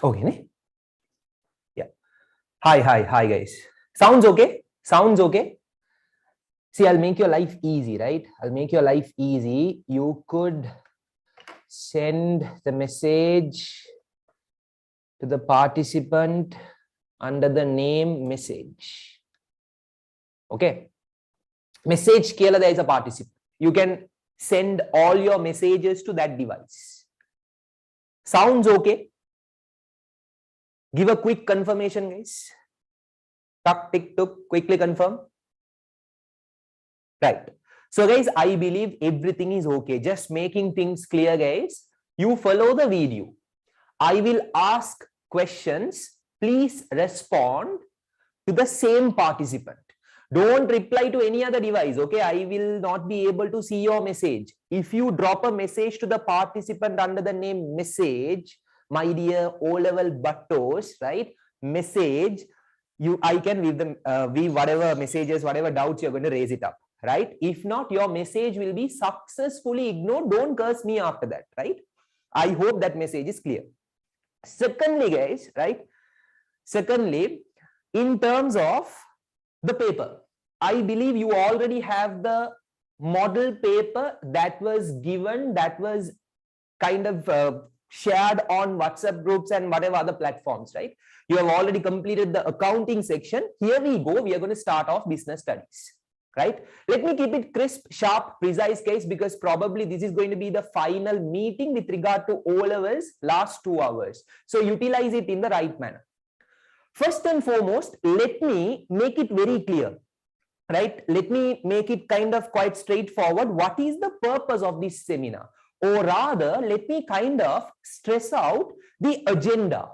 Okay, ne? Yeah. Hi, guys. Sounds okay? Sounds okay? See, I'll make your life easy, right? I'll make your life easy. You could send the message to the participant under the name message. Okay. Message kela there is a participant. You can send all your messages to that device. Sounds okay? Give a quick confirmation, guys. Tuck, tick, took, quickly confirm. Right. So guys, I believe everything is okay. Just making things clear, guys. You follow the video. I will ask questions. Please respond to the same participant. Don't reply to any other device. Okay. I will not be able to see your message. If you drop a message to the participant under the name message, my dear O-level buttos, right? Message, I can leave them, whatever messages, whatever doubts you're going to raise it up. Right? If not, your message will be successfully ignored. Don't curse me after that, right? I hope that message is clear. Secondly, guys, right? Secondly, in terms of the paper, I believe you already have the model paper that was given, that was kind of shared on WhatsApp groups and whatever other platforms, right? You have already completed the accounting section. Here we go. We are going to start off business studies, right? Let me keep it crisp, sharp, precise case, because probably this is going to be the final meeting with regard to O levels last 2 hours. So utilize it in the right manner. First and foremost, let me make it very clear, right? Let me make it kind of quite straightforward. What is the purpose of this seminar? Or rather, let me kind of stress out the agenda,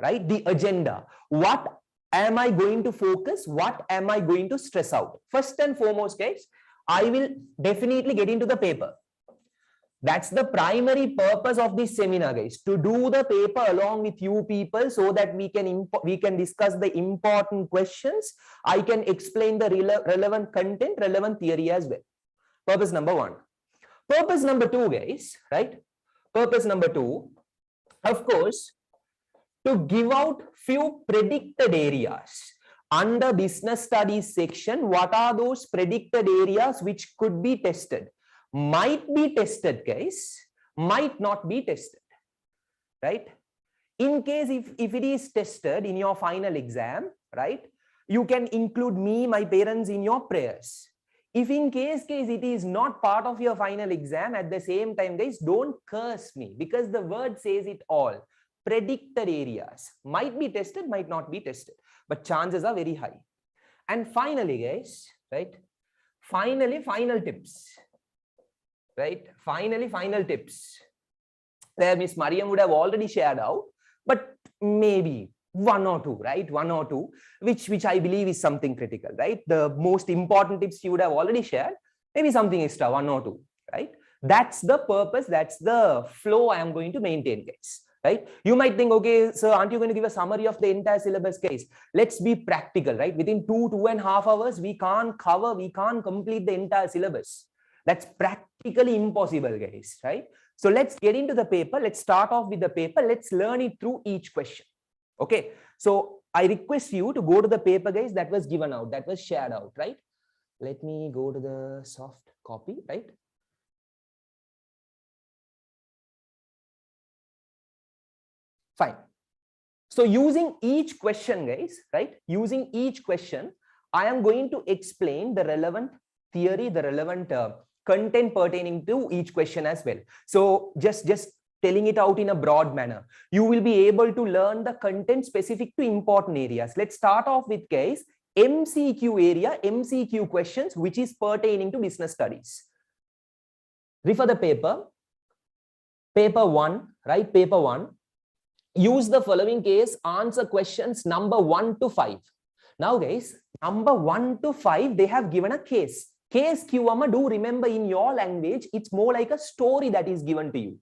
right? The agenda. What am I going to focus? What am I going to stress out? First and foremost, guys, I will definitely get into the paper. That's the primary purpose of this seminar, guys, to do the paper along with you people so that we can discuss the important questions. I can explain the relevant content, relevant theory as well. Purpose number 1. Purpose number 2, guys, right? Purpose number 2, of course, to give out few predicted areas. Under business studies section, what are those predicted areas which could be tested? Might be tested, guys, might not be tested, right? In case if it is tested in your final exam, right, you can include me, my parents in your prayers. If in case it is not part of your final exam, at the same time, guys, don't curse me, because the word says it all. Predicted areas might be tested, might not be tested, but chances are very high. And finally, guys, right, finally, final tips. Right? Finally, final tips. There Miss Mariam would have already shared out, but maybe 1 or 2, right? 1 or 2, which I believe is something critical, right? The most important tips you would have already shared, maybe something extra, 1 or 2, right? That's the purpose, that's the flow I am going to maintain, guys, right? You might think, okay, so aren't you going to give a summary of the entire syllabus, guys? Let's be practical, right? Within 2.5 hours, we can't complete the entire syllabus. That's practically impossible, guys, right? So let's get into the paper. Let's start off with the paper. Let's learn it through each question. Okay. So I request you to go to the paper, guys, that was given out, that was shared out, right? Let me go to the soft copy, right? Fine. So using each question, guys, right? Using each question, I am going to explain the relevant theory, the relevant content pertaining to each question as well. So just telling it out in a broad manner, you will be able to learn the content specific to important areas. Let's start off with, guys, MCQ area, MCQ questions, which is pertaining to business studies. Refer the paper 1, right? Paper 1. Use the following case, answer questions number 1 to 5. Now, guys, number 1 to 5, they have given a case. Case QAMA, do remember in your language, it's more like a story that is given to you.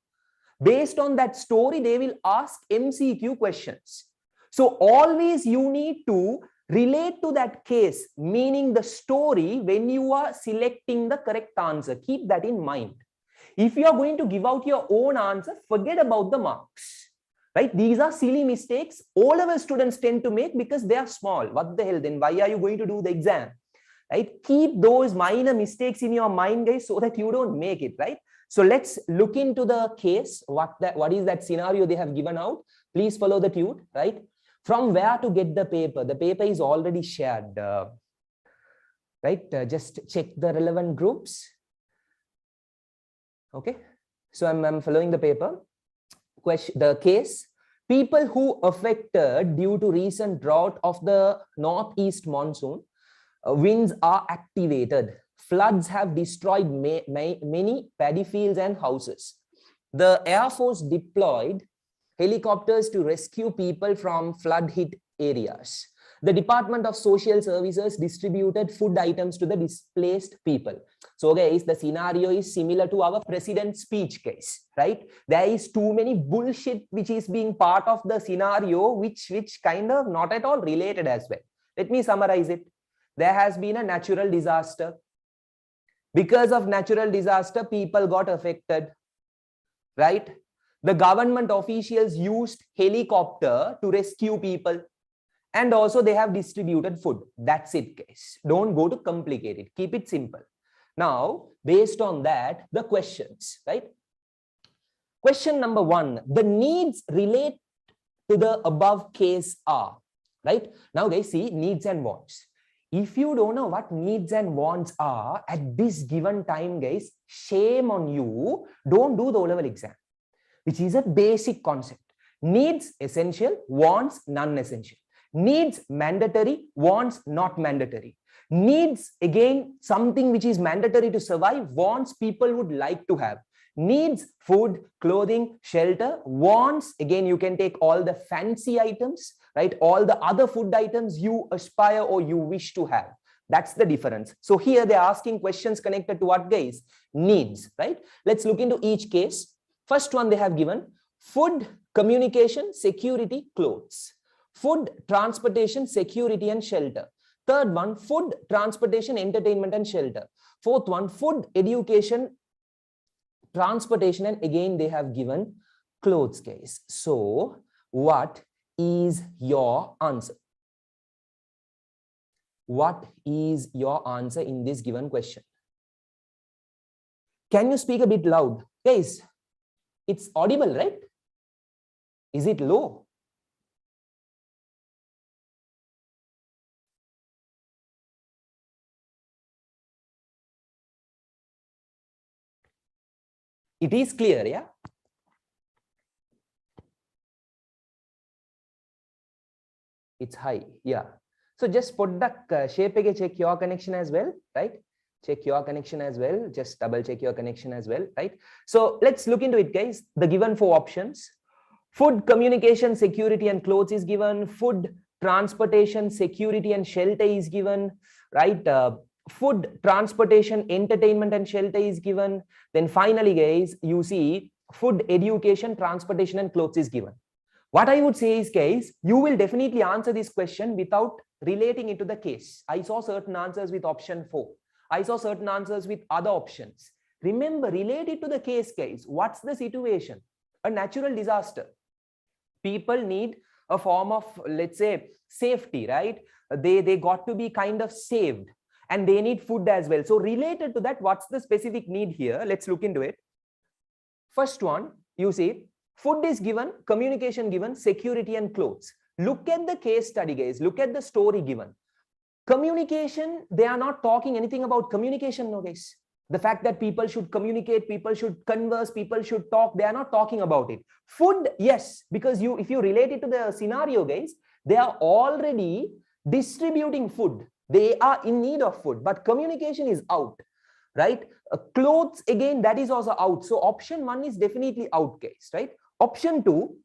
Based on that story, they will ask MCQ questions. So always you need to relate to that case, meaning the story, when you are selecting the correct answer. Keep that in mind. If you are going to give out your own answer, forget about the marks, right? These are silly mistakes all of our students tend to make because they are small. What the hell? Then why are you going to do the exam? Right? Keep those minor mistakes in your mind, guys, so that you don't make it, right? So let's look into the case. What is that scenario they have given out? Please follow the TUTE, right? From where to get the paper? The paper is already shared, right? Just check the relevant groups. Okay. So I'm following the paper. The case: people who affected due to recent drought of the northeast monsoon. Winds are activated. Floods have destroyed many paddy fields and houses. The Air Force deployed helicopters to rescue people from flood-hit areas. The Department of Social Services distributed food items to the displaced people. So, guys, the scenario is similar to our president's speech case, right? There is too many bullshit which is being part of the scenario, which kind of not at all related as well. Let me summarize it. There has been a natural disaster. Because of natural disaster, people got affected, right? The government officials used helicopter to rescue people. And also they have distributed food. That's it, guys. Don't go to complicate it. Keep it simple. Now, based on that, the questions, right? Question number 1, the needs relate to the above case are, right? Now guys, see needs and wants. If you don't know what needs and wants are at this given time, guys, shame on you. Don't do the O-level exam, which is a basic concept. Needs essential, wants non-essential. Needs mandatory, wants not mandatory. Needs again something which is mandatory to survive, wants people would like to have. Needs food, clothing, shelter. Wants again you can take all the fancy items, right? All the other food items you aspire or you wish to have. That's the difference. So here they're asking questions connected to what, guys? Needs, right? Let's look into each case. First one they have given food, communication, security, clothes. Food, transportation, security and shelter. Third one, food, transportation, entertainment and shelter. Fourth one, food, education, transportation, and again they have given clothes, guys. So what is your answer? What is your answer in this given question? Can you speak a bit loud? Guys, it's audible, right? Is it low? It is clear, yeah? It's high, yeah. So just put the shape, check your connection as well, right? Check your connection as well. Just double check your connection as well, right? So let's look into it, guys. The given 4 options. Food, communication, security and clothes is given. Food, transportation, security and shelter is given, right? Food, transportation, entertainment and shelter is given. Then finally, guys, you see food, education, transportation and clothes is given. What I would say is, guys, you will definitely answer this question without relating it to the case. I saw certain answers with option 4. I saw certain answers with other options. Remember, relate it to the case, guys. What's the situation? A natural disaster. People need a form of, let's say, safety, right? They got to be kind of saved. And they need food as well. So related to that, what's the specific need here? Let's look into it. First one, you see, food is given, communication given, security and clothes. Look at the case study, guys. Look at the story given. Communication, they are not talking anything about communication, no, guys. The fact that people should communicate, people should converse, people should talk, they are not talking about it. Food, yes, because if you relate it to the scenario, guys, they are already distributing food. They are in need of food, but communication is out, right? Clothes, again, that is also out. So option 1 is definitely out, guys, right? Option 2,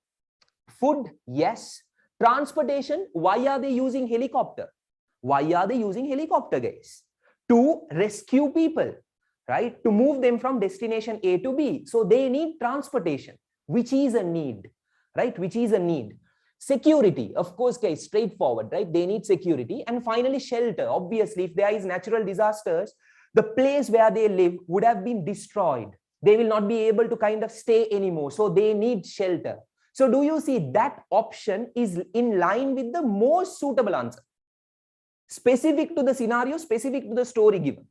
food, yes. Transportation, why are they using helicopter? Why are they using helicopter, guys? To rescue people, right? To move them from destination A to B. So they need transportation, which is a need, right? Which is a need. Security, of course, guys, straightforward, right? They need security. And finally, shelter. Obviously, if there is natural disasters, the place where they live would have been destroyed. They will not be able to kind of stay anymore. So they need shelter. So do you see that option is in line with the most suitable answer? Specific to the scenario, specific to the story given.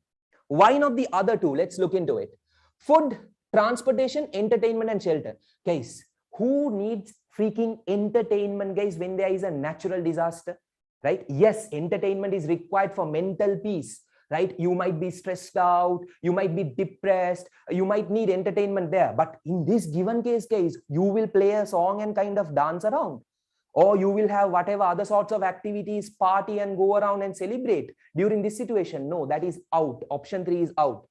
Why not the other two? Let's look into it. Food, transportation, entertainment, and shelter. Guys, who needs freaking entertainment, guys, when there is a natural disaster, right? Yes, entertainment is required for mental peace, right? You might be stressed out, you might be depressed, you might need entertainment there. But in this given case, guys, you will play a song and kind of dance around. Or you will have whatever other sorts of activities, party and go around and celebrate during this situation. No, that is out. Option 3 is out.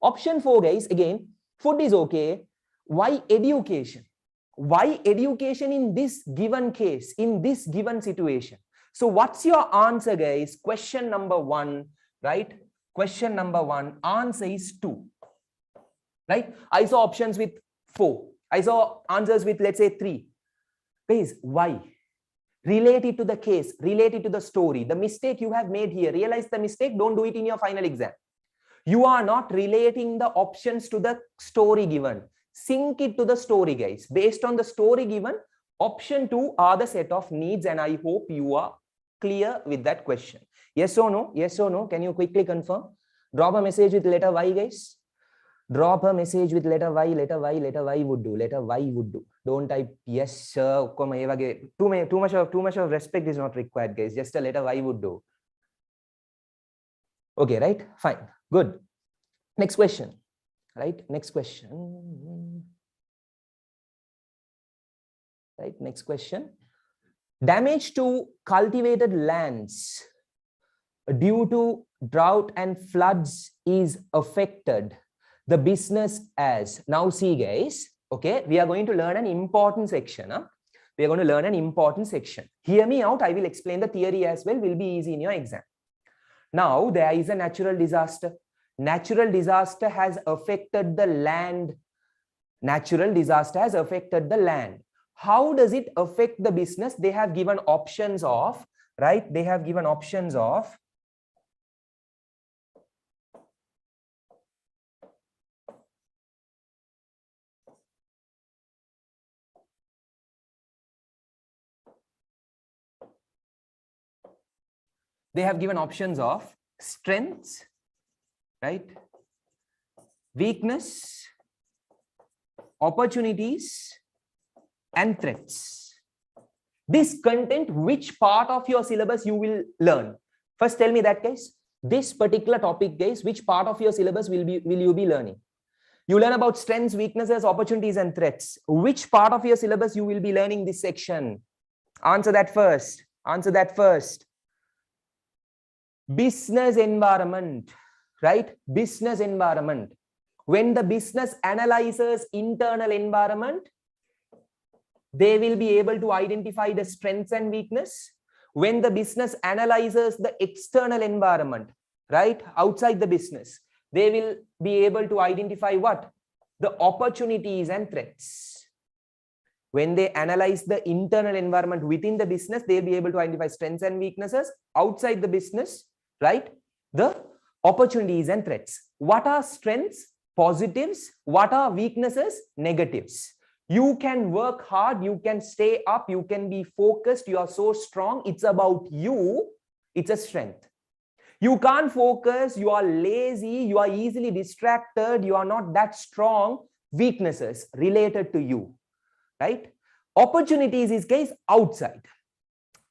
Option 4, guys, again, food is okay. Why education? Why education in this given case, in this given situation? So what's your answer, guys? Question number 1, right? Question number 1, answer is 2, right? I saw options with 4. I saw answers with, let's say, 3. Guys, why? Relate it to the case, relate it to the story. The mistake you have made here, realize the mistake, don't do it in your final exam. You are not relating the options to the story given. Sync it to the story, guys. Based on the story given, option 2 are the set of needs, and I hope you are clear with that question. Yes or no? Yes or no? Can you quickly confirm? Drop a message with letter Y, guys. Drop a message with letter Y, letter Y, letter Y would do, letter Y would do. Don't type yes sir. Too much of respect is not required, guys. Just a letter Y would do. Okay, right? Fine. Good. Next question. Right? Next question. Right? Next question. Damage to cultivated lands due to drought and floods is affected the business as. Now see, guys, okay, we are going to learn an important section. We are going to learn an important section. Hear me out. I will explain the theory as well. Will be easy in your exam. Now there is a natural disaster. Natural disaster has affected the land. Natural disaster has affected the land. How does it affect the business? They have given options of, right? They have given options of strengths, right? Weakness, opportunities, and threats. This content, which part of your syllabus you will learn? First tell me that, guys. This particular topic, guys, which part of your syllabus will you be learning? You learn about strengths, weaknesses, opportunities, and threats. Which part of your syllabus you will be learning this section? Answer that first. Answer that first. Business environment, right? Business environment. When the business analyzes internal environment, they will be able to identify the strengths and weakness. When the business analyzes the external environment, right, outside the business, they will be able to identify what? The opportunities and threats. When they analyze the internal environment within the business, they'll be able to identify strengths and weaknesses. Outside the business, right, the opportunities and threats. What are strengths? Positives. What are weaknesses? Negatives. You can work hard, you can stay up, you can be focused, you are so strong. It's about you. It's a strength. You can't focus, you are lazy, you are easily distracted, you are not that strong. Weaknesses related to you, right? Opportunities is, guys, outside,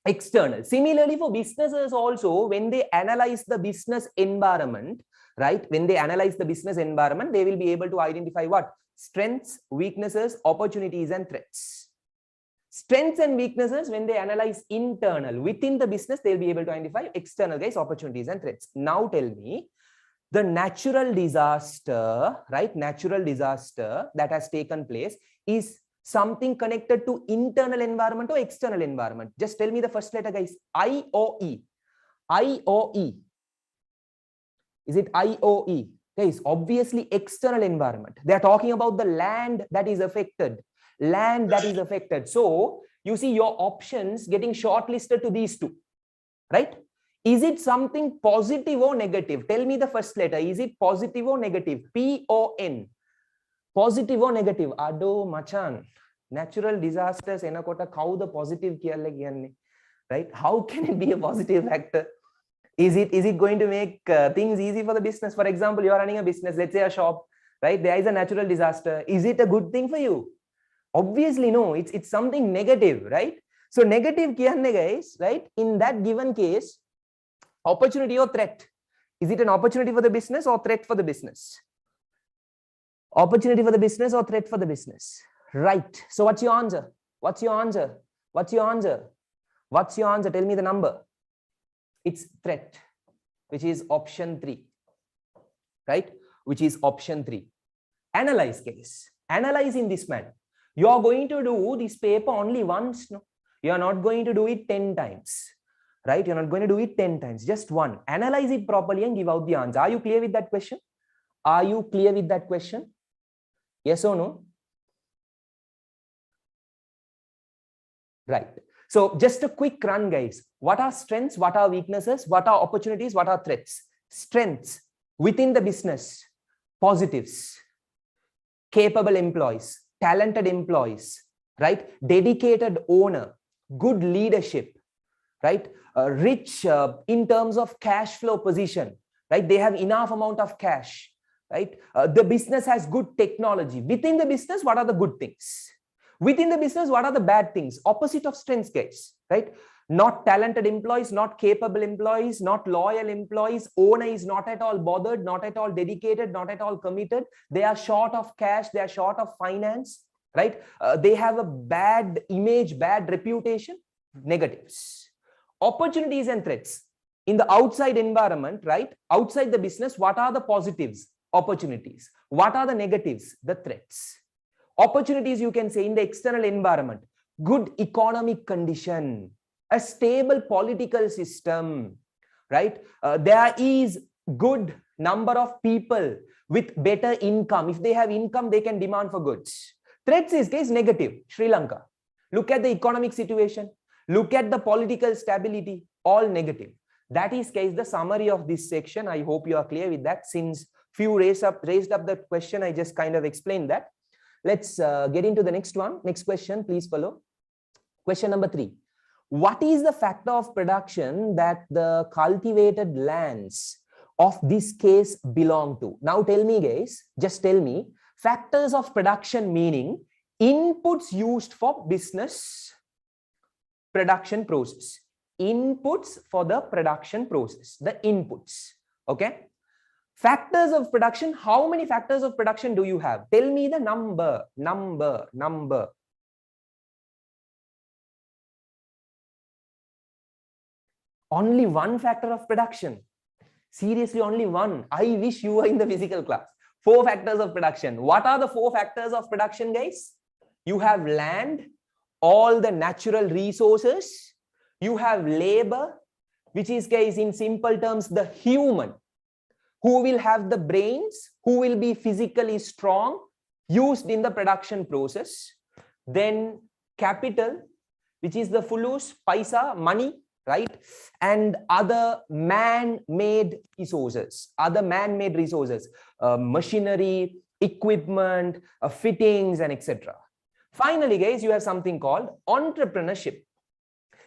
external. Similarly for businesses also, when they analyze the business environment, right? When they analyze the business environment, they will be able to identify what? Strengths, weaknesses, opportunities, and threats. Strengths and weaknesses, when they analyze internal, within the business, they'll be able to identify external, guys, opportunities and threats. Now tell me, the natural disaster, right? Natural disaster that has taken place is something connected to internal environment or external environment. Just tell me the first letter, guys. I or E? I or E? Is it I or E? Guys, obviously external environment. They are talking about the land that is affected. Land that is affected. So you see your options getting shortlisted to these two, right? Is it something positive or negative? Tell me the first letter. Is it positive or negative? P or N? Positive or negative? Ado machan. Natural disasters enakota how the positive right? How can it be a positive factor? Is it going to make things easy for the business? For example, you are running a business, let's say a shop, right? There is a natural disaster. Is it a good thing for you? Obviously, no. It's something negative, right? So negative, guys, right? In that given case, opportunity or threat? Is it an opportunity for the business or threat for the business? Opportunity for the business or threat for the business? Right. So what's your answer? What's your answer? What's your answer? What's your answer? Tell me the number. It's threat, which is option 3, right? Which is option 3. Analyze, case. Analyze in this manner. You are going to do this paper only once. No, you are not going to do it 10 times, right? You're not going to do it 10 times, just one. Analyze it properly and give out the answer. Are you clear with that question? Are you clear with that question? Yes or no? Right. So just a quick run, guys. What are strengths? What are weaknesses? What are opportunities? What are threats? Strengths within the business. Positives. Capable employees. Talented employees. Right? Dedicated owner. Good leadership. Right? Rich in terms of cash flow position. Right? They have enough amount of cash. right? The business has good technology. Within the business, what are the good things? Within the business, what are the bad things? Opposite of strengths, guys, right? Not talented employees, not capable employees, not loyal employees. Owner is not at all bothered, not at all dedicated, not at all committed. They are short of cash, they are short of finance, right? They have a bad image, bad reputation. Negatives. Opportunities and threats. In the outside environment, right? Outside the business, what are the positives? Opportunities. What are the negatives? The threats. Opportunities, you can say, in the external environment, good economic condition, a stable political system, right? There is good number of people with better income. If they have income, they can demand for goods. Threats is case negative. Sri Lanka. Look at the economic situation. Look at the political stability. All negative. That is case the summary of this section. I hope you are clear with that. Since few raised up the question, I just kind of explained that. Let's get into the next one. Next question, please follow. Question number 3. What is the factor of production that the cultivated lands of this case belong to? Now tell me, guys, just tell me. Factors of production meaning inputs used for business production process. Inputs for the production process. The inputs. Okay. Factors of production. How many factors of production do you have? Tell me the number. Only one factor of production. Seriously, only one. I wish you were in the physical class. 4 factors of production. What are the 4 factors of production, guys? You have land, all the natural resources. You have labor, which is, guys, in simple terms, the human who will have the brains, who will be physically strong, used in the production process. Then capital, which is the fulus, paisa, money, right? And other man-made resources, machinery, equipment, fittings, and etc. Finally, guys, you have something called entrepreneurship.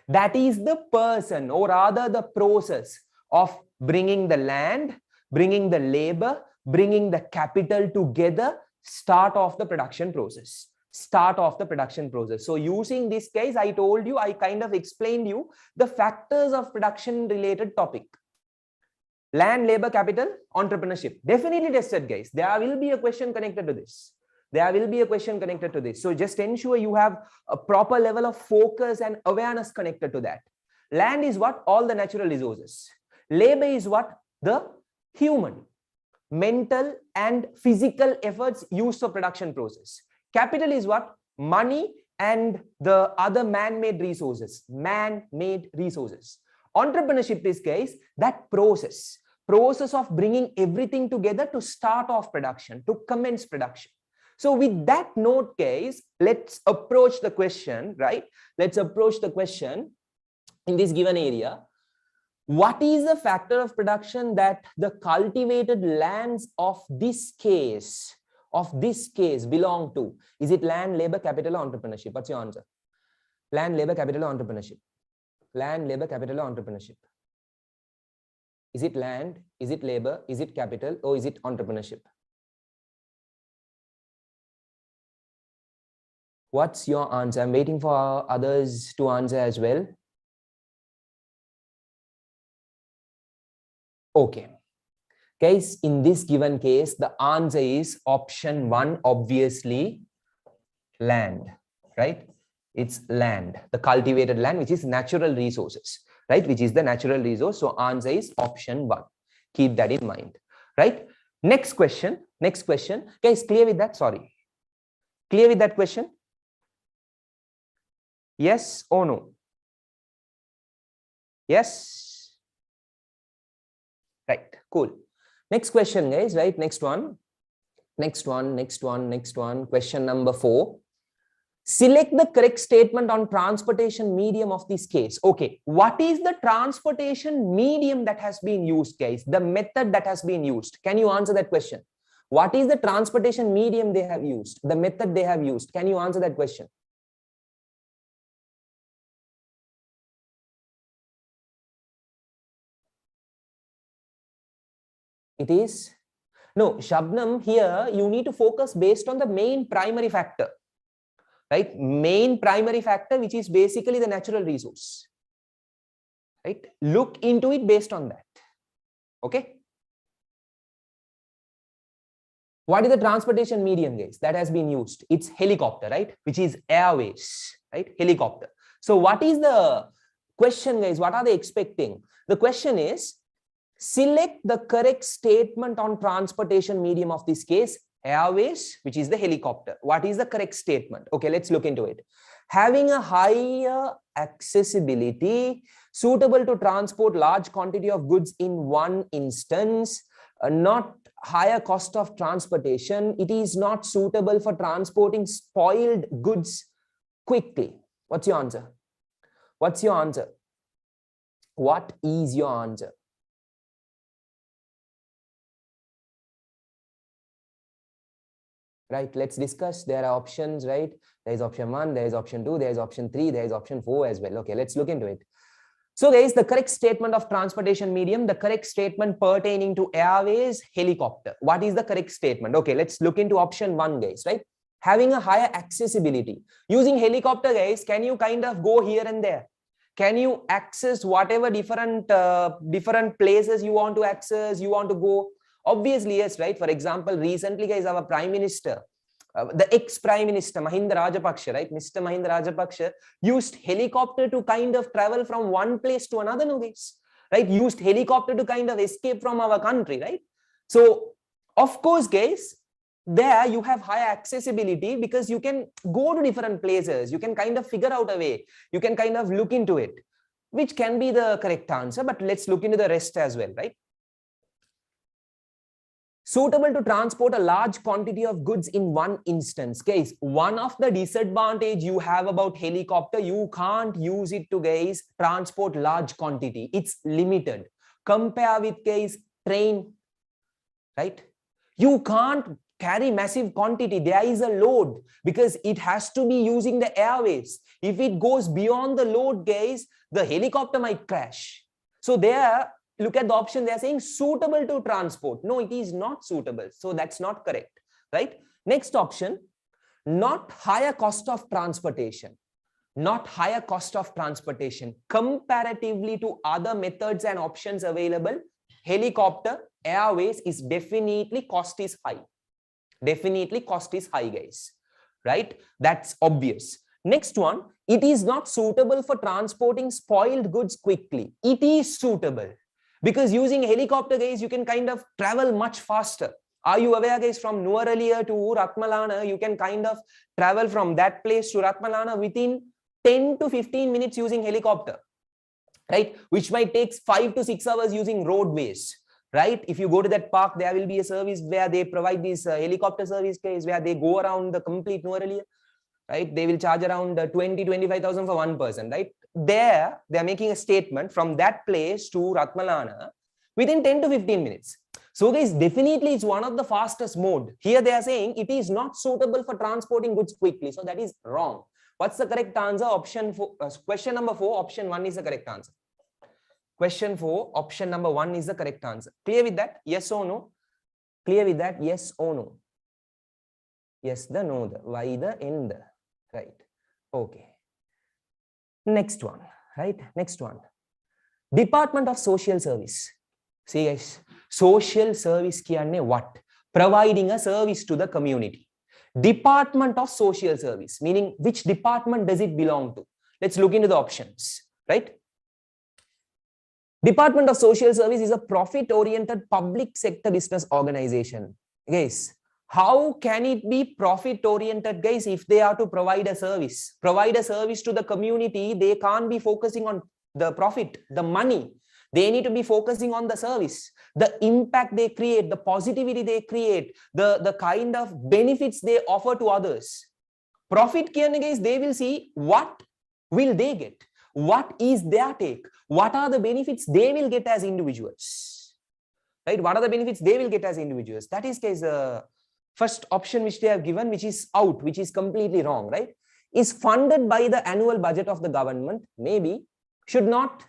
That is the person, or rather the process of bringing the land, bringing the labor, bringing the capital together, start off the production process. So using this case, I told you, I kind of explained you the factors of production related topic. Land, labor, capital, entrepreneurship. Definitely tested, guys. There will be a question connected to this. So just ensure you have a proper level of focus and awareness connected to that. Land is what? All the natural resources. Labor is what? The human, mental and physical efforts used for production process. Capital is what? Money and the other man-made resources. Entrepreneurship is, guys, that process of bringing everything together to start off production, to commence production. So with that note, guys, let's approach the question, right? Let's approach the question in this given area. What is the factor of production that the cultivated lands of this case belong to? Is it land, labor, capital, or entrepreneurship? What's your answer? Land, labor, capital, or entrepreneurship? Land, labor, capital, or entrepreneurship? Is it land? Is it labor? Is it capital? Or is it entrepreneurship? What's your answer? I'm waiting for others to answer as well. Okay. Guys, in this given case, the answer is option 1, obviously land, right? It's land, the cultivated land, which is natural resources, right? Which is the natural resource. So answer is option 1. Keep that in mind, right? Next question. Guys, clear with that? Sorry. Clear with that question? Yes or no? Yes? Right, cool. Next question, guys, right? Next one. Question number 4. Select the correct statement on transportation medium of this case. Okay, what is the transportation medium that has been used, guys? The method that has been used. Can you answer that question? What is the transportation medium they have used? The method they have used. Can you answer that question? It is No, Shabnam, here you need to focus based on the main primary factor, right? Main primary factor, which is basically the natural resource, right? Look into it based on that. Okay. What is the transportation medium, guys, that has been used? It's helicopter, right? Which is airways, right? Helicopter. So what is the question, guys? What are they expecting? The question is, select the correct statement on transportation medium of this case, airways, which is the helicopter. What is the correct statement? Okay, let's look into it. Having a higher accessibility, suitable to transport large quantity of goods in one instance, not higher cost of transportation, it is not suitable for transporting spoiled goods quickly. What's your answer? What's your answer? What is your answer? Right, let's discuss. There are options, right? There is option 1, there is option 2, there is option 3, there is option 4 as well. Okay, let's look into it. So guys, the correct statement of transportation medium, the correct statement pertaining to airways, helicopter. What is the correct statement? Okay, let's look into option 1, guys, right? Having a higher accessibility. Using helicopter, guys, can you kind of go here and there? Can you access whatever different places you want to access, you want to go? Obviously, yes, right? For example, recently, guys, our Prime Minister, the ex-Prime Minister, Mahinda Rajapaksa, right? Mr. Mahinda Rajapaksa used helicopter to kind of travel from one place to another, no, guys, right? Used helicopter to kind of escape from our country, right? So, of course, guys, there you have high accessibility because you can go to different places. You can kind of figure out a way. You can kind of look into it, which can be the correct answer. But let's look into the rest as well, right? Suitable to transport a large quantity of goods in one instance. Guys, one of the disadvantage you have about helicopter, you can't use it to, guys, transport large quantity. It's limited. Compare with, guys, train, right? You can't carry massive quantity. There is a load because it has to be using the airways. If it goes beyond the load, guys, the helicopter might crash. So there, look at the option. They're saying suitable to transport. No, it is not suitable. So that's not correct, right? Next option, not higher cost of transportation. Not higher cost of transportation. Comparatively to other methods and options available, helicopter, airways is definitely cost is high. Definitely cost is high, guys, right? That's obvious. Next one, it is not suitable for transporting spoiled goods quickly. It is suitable because using helicopter, guys, you can kind of travel much faster. Are you aware, guys, from Nuwara to Ratmalana, you can kind of travel from that place to Ratmalana within 10 to 15 minutes using helicopter, right? Which might take 5 to 6 hours using roadways. Right? If you go to that park, there will be a service where they provide this helicopter service, case where they go around the complete Nuwara, right? They will charge around 20,000-25,000 for one person, right? There, they are making a statement from that place to Ratmalana within 10 to 15 minutes. So guys, definitely it's one of the fastest mode. Here they are saying it is not suitable for transporting goods quickly. So that is wrong. What's the correct answer? Option 4, question number 4, option 1 is the correct answer. Question 4, option number 1 is the correct answer. Clear with that? Yes or no? Clear with that? Yes or no? Yes, the, no, the, why the, in the, right? Okay. Next one, right? Next one. Department of Social Service. See, guys, social service kiyanne what? Providing a service to the community. Department of Social Service, meaning which department does it belong to? Let's look into the options, right? Department of Social Service is a profit-oriented public sector business organization. Guys, how can it be profit-oriented, guys, if they are to provide a service? Provide a service to the community, they can't be focusing on the profit, the money. They need to be focusing on the service, the impact they create, the positivity they create, the kind of benefits they offer to others. Profit, guys, they will see what will they get. What is their take? What are the benefits they will get as individuals? Right? What are the benefits they will get as individuals? That is, guys, the first option which they have given, which is out, which is completely wrong, right? Is funded by the annual budget of the government, maybe, should not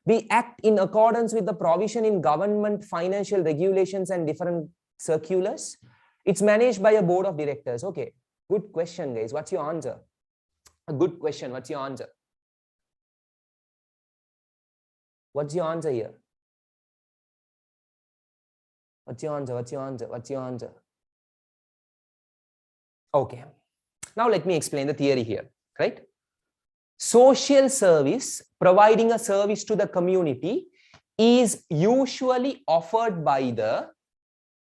be act in accordance with the provision in government financial regulations and different circulars? It's managed by a board of directors. Okay, good question, guys. What's your answer? A good question. What's your answer? What's your answer here? What's your answer? What's your answer? What's your answer? Okay. Now let me explain the theory here, right? Social service, providing a service to the community, is usually offered by the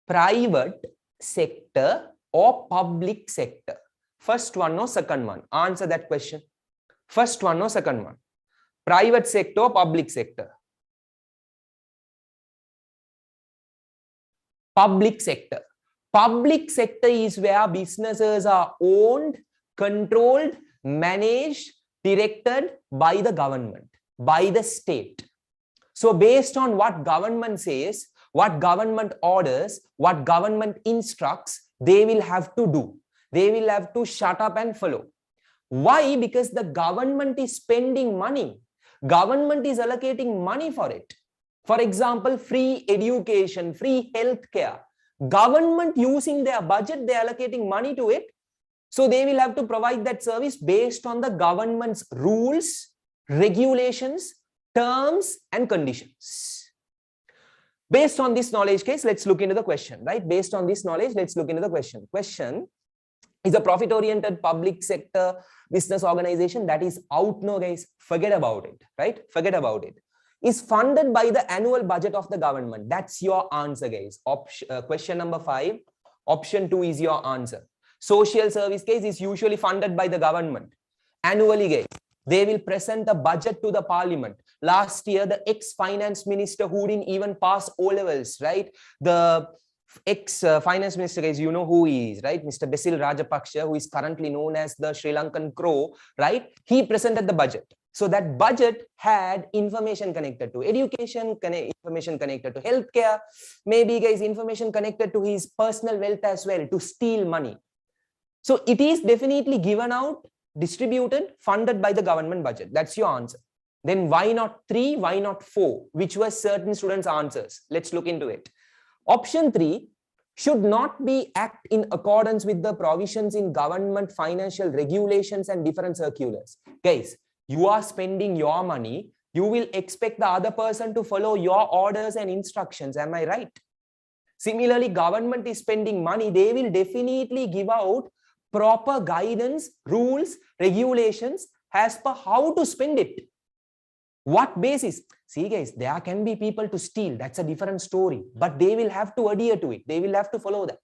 private sector or public sector. First one or second one? Answer that question. First one or second one? Private sector or public sector? Public sector. Public sector is where businesses are owned, controlled, managed, directed by the government, by the state. So based on what government says, what government orders, what government instructs, they will have to do. They will have to shut up and follow. Why? Because the government is spending money. Government is allocating money for it. For example, free education, free healthcare. Government using their budget, they are allocating money to it. So they will have to provide that service based on the government's rules, regulations, terms, and conditions. Based on this knowledge case, let's look into the question, right? Based on this knowledge, let's look into the question. Question is a profit-oriented public sector business organization that is out. No, guys, forget about it, right? Forget about it. Is funded by the annual budget of the government. That's your answer, guys. Question number 5. Option 2 is your answer. Social service case is usually funded by the government. Annually, guys, they will present a budget to the parliament. Last year, the ex-finance minister who didn't even pass O-levels, right? The ex-finance minister, guys, you know who he is, right? Mr. Basil Rajapaksa, who is currently known as the Sri Lankan Crow, right? He presented the budget. So that budget had information connected to education, information connected to healthcare, maybe, guys, information connected to his personal wealth as well, to steal money. So it is definitely given out, distributed, funded by the government budget. That's your answer. Then why not 3? Why not 4? Which were certain students' answers. Let's look into it. Option 3 should not be act in accordance with the provisions in government financial regulations and different circulars. Guys, you are spending your money. You will expect the other person to follow your orders and instructions. Am I right? Similarly, government is spending money. They will definitely give out proper guidance, rules, regulations as per how to spend it. What basis? See, guys, there can be people to steal. That's a different story. But they will have to adhere to it. They will have to follow that.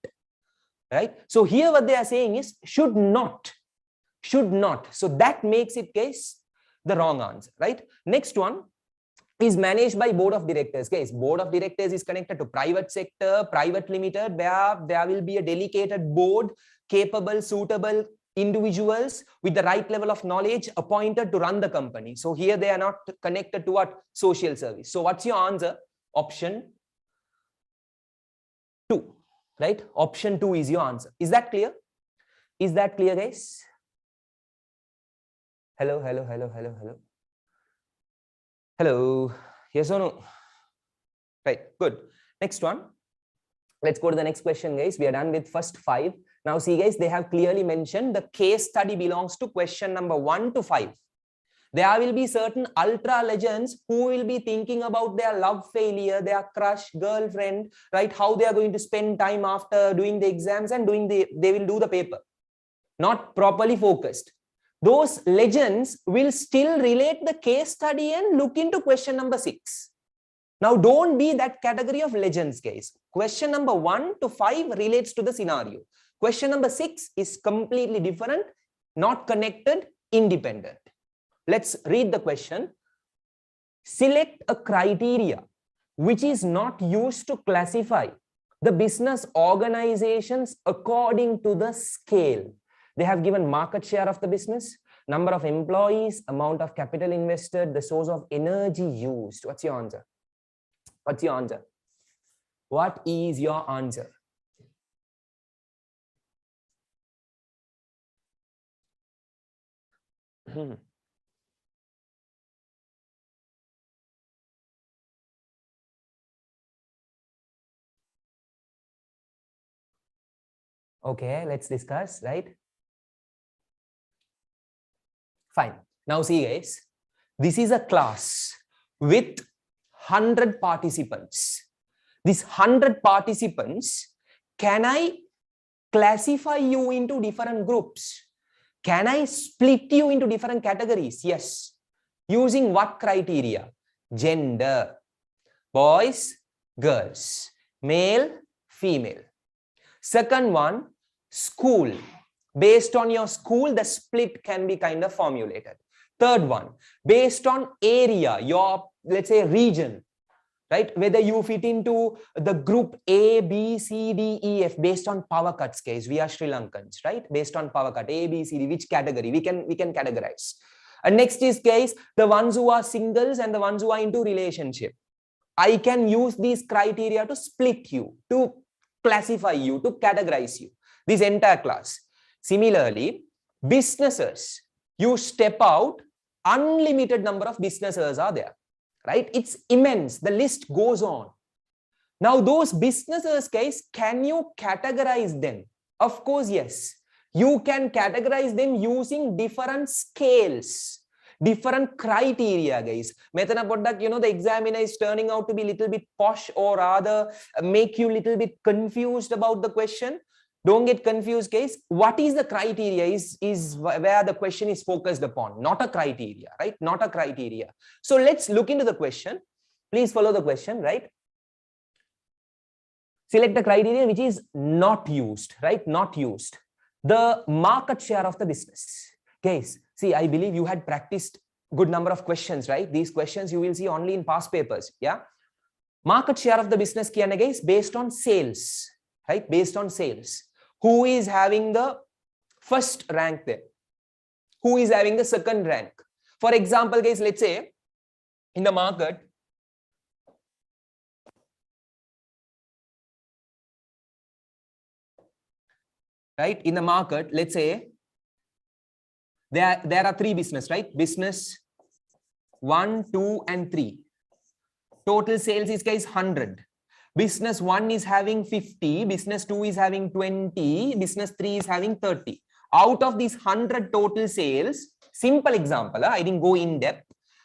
Right? So here what they are saying is should not. Should not. So that makes it, guys, the wrong answer. Right? Next one is managed by board of directors. Guys, board of directors is connected to private sector, private limited, where there will be a dedicated board, capable, suitable individuals with the right level of knowledge appointed to run the company. So here they are not connected to what? Social service. So what's your answer? Option 2, right? Option 2 is your answer. Is that clear? Is that clear, guys? Hello, hello, hello, hello, hello. Hello. Yes or no? Right, good. Next one. Let's go to the next question, guys. We are done with first 5. Now see, guys, they have clearly mentioned the case study belongs to question number 1 to 5. There will be certain ultra legends who will be thinking about their love failure, their crush, girlfriend, right? How they are going to spend time after doing the exams and they will do the paper. Not properly focused. Those legends will still relate the case study and look into question number 6. Now, don't be that category of legends, guys. Question number 1 to 5 relates to the scenario. Question number 6 is completely different, not connected, independent. Let's read the question. Select a criteria which is not used to classify the business organizations according to the scale. They have given market share of the business, number of employees, amount of capital invested, the source of energy used. What's your answer? What's your answer? What is your answer? Okay, let's discuss, right? Fine. Now see guys, this is a class with 100 participants. These 100 participants, can I classify you into different groups? Can I split you into different categories? Yes. Using what criteria? Gender, boys, girls, male, female. Second one, school. Based on your school, the split can be kind of formulated. Third one, based on area, your, let's say, region, right? Whether you fit into the group A, B, C, D, E, F, based on power cuts case. We are Sri Lankans, right? Based on power cut, A, B, C, D, which category we can categorize. And next is case, the ones who are singles and the ones who are into relationship. I can use these criteria to split you, to classify you, to categorize you, this entire class. Similarly, businesses, you step out, unlimited number of businesses are there, right? It's immense. The list goes on. Now, those businesses, guys, can you categorize them? Of course, yes. You can categorize them using different scales, different criteria, guys. You know, the examiner is turning out to be a little bit posh, or rather make you a little bit confused about the question. Don't get confused, guys. What is the criteria is where the question is focused upon, not a criteria, right? Not a criteria. So let's look into the question. Please follow the question, right? Select the criteria which is not used, right? Not used. The market share of the business. Guys, see, I believe you had practiced good number of questions, right? These questions you will see only in past papers, yeah? Market share of the business, guys, based on sales, right? Based on sales. Who is having the first rank there? Who is having the second rank? For example, guys, let's say in the market, right? In the market, let's say there are three business, right? Business 1, 2, and 3. Total sales is, guys, 100. Business 1 is having 50, business 2 is having 20, business 3 is having 30. Out of these 100 total sales, simple example, I didn't go in depth.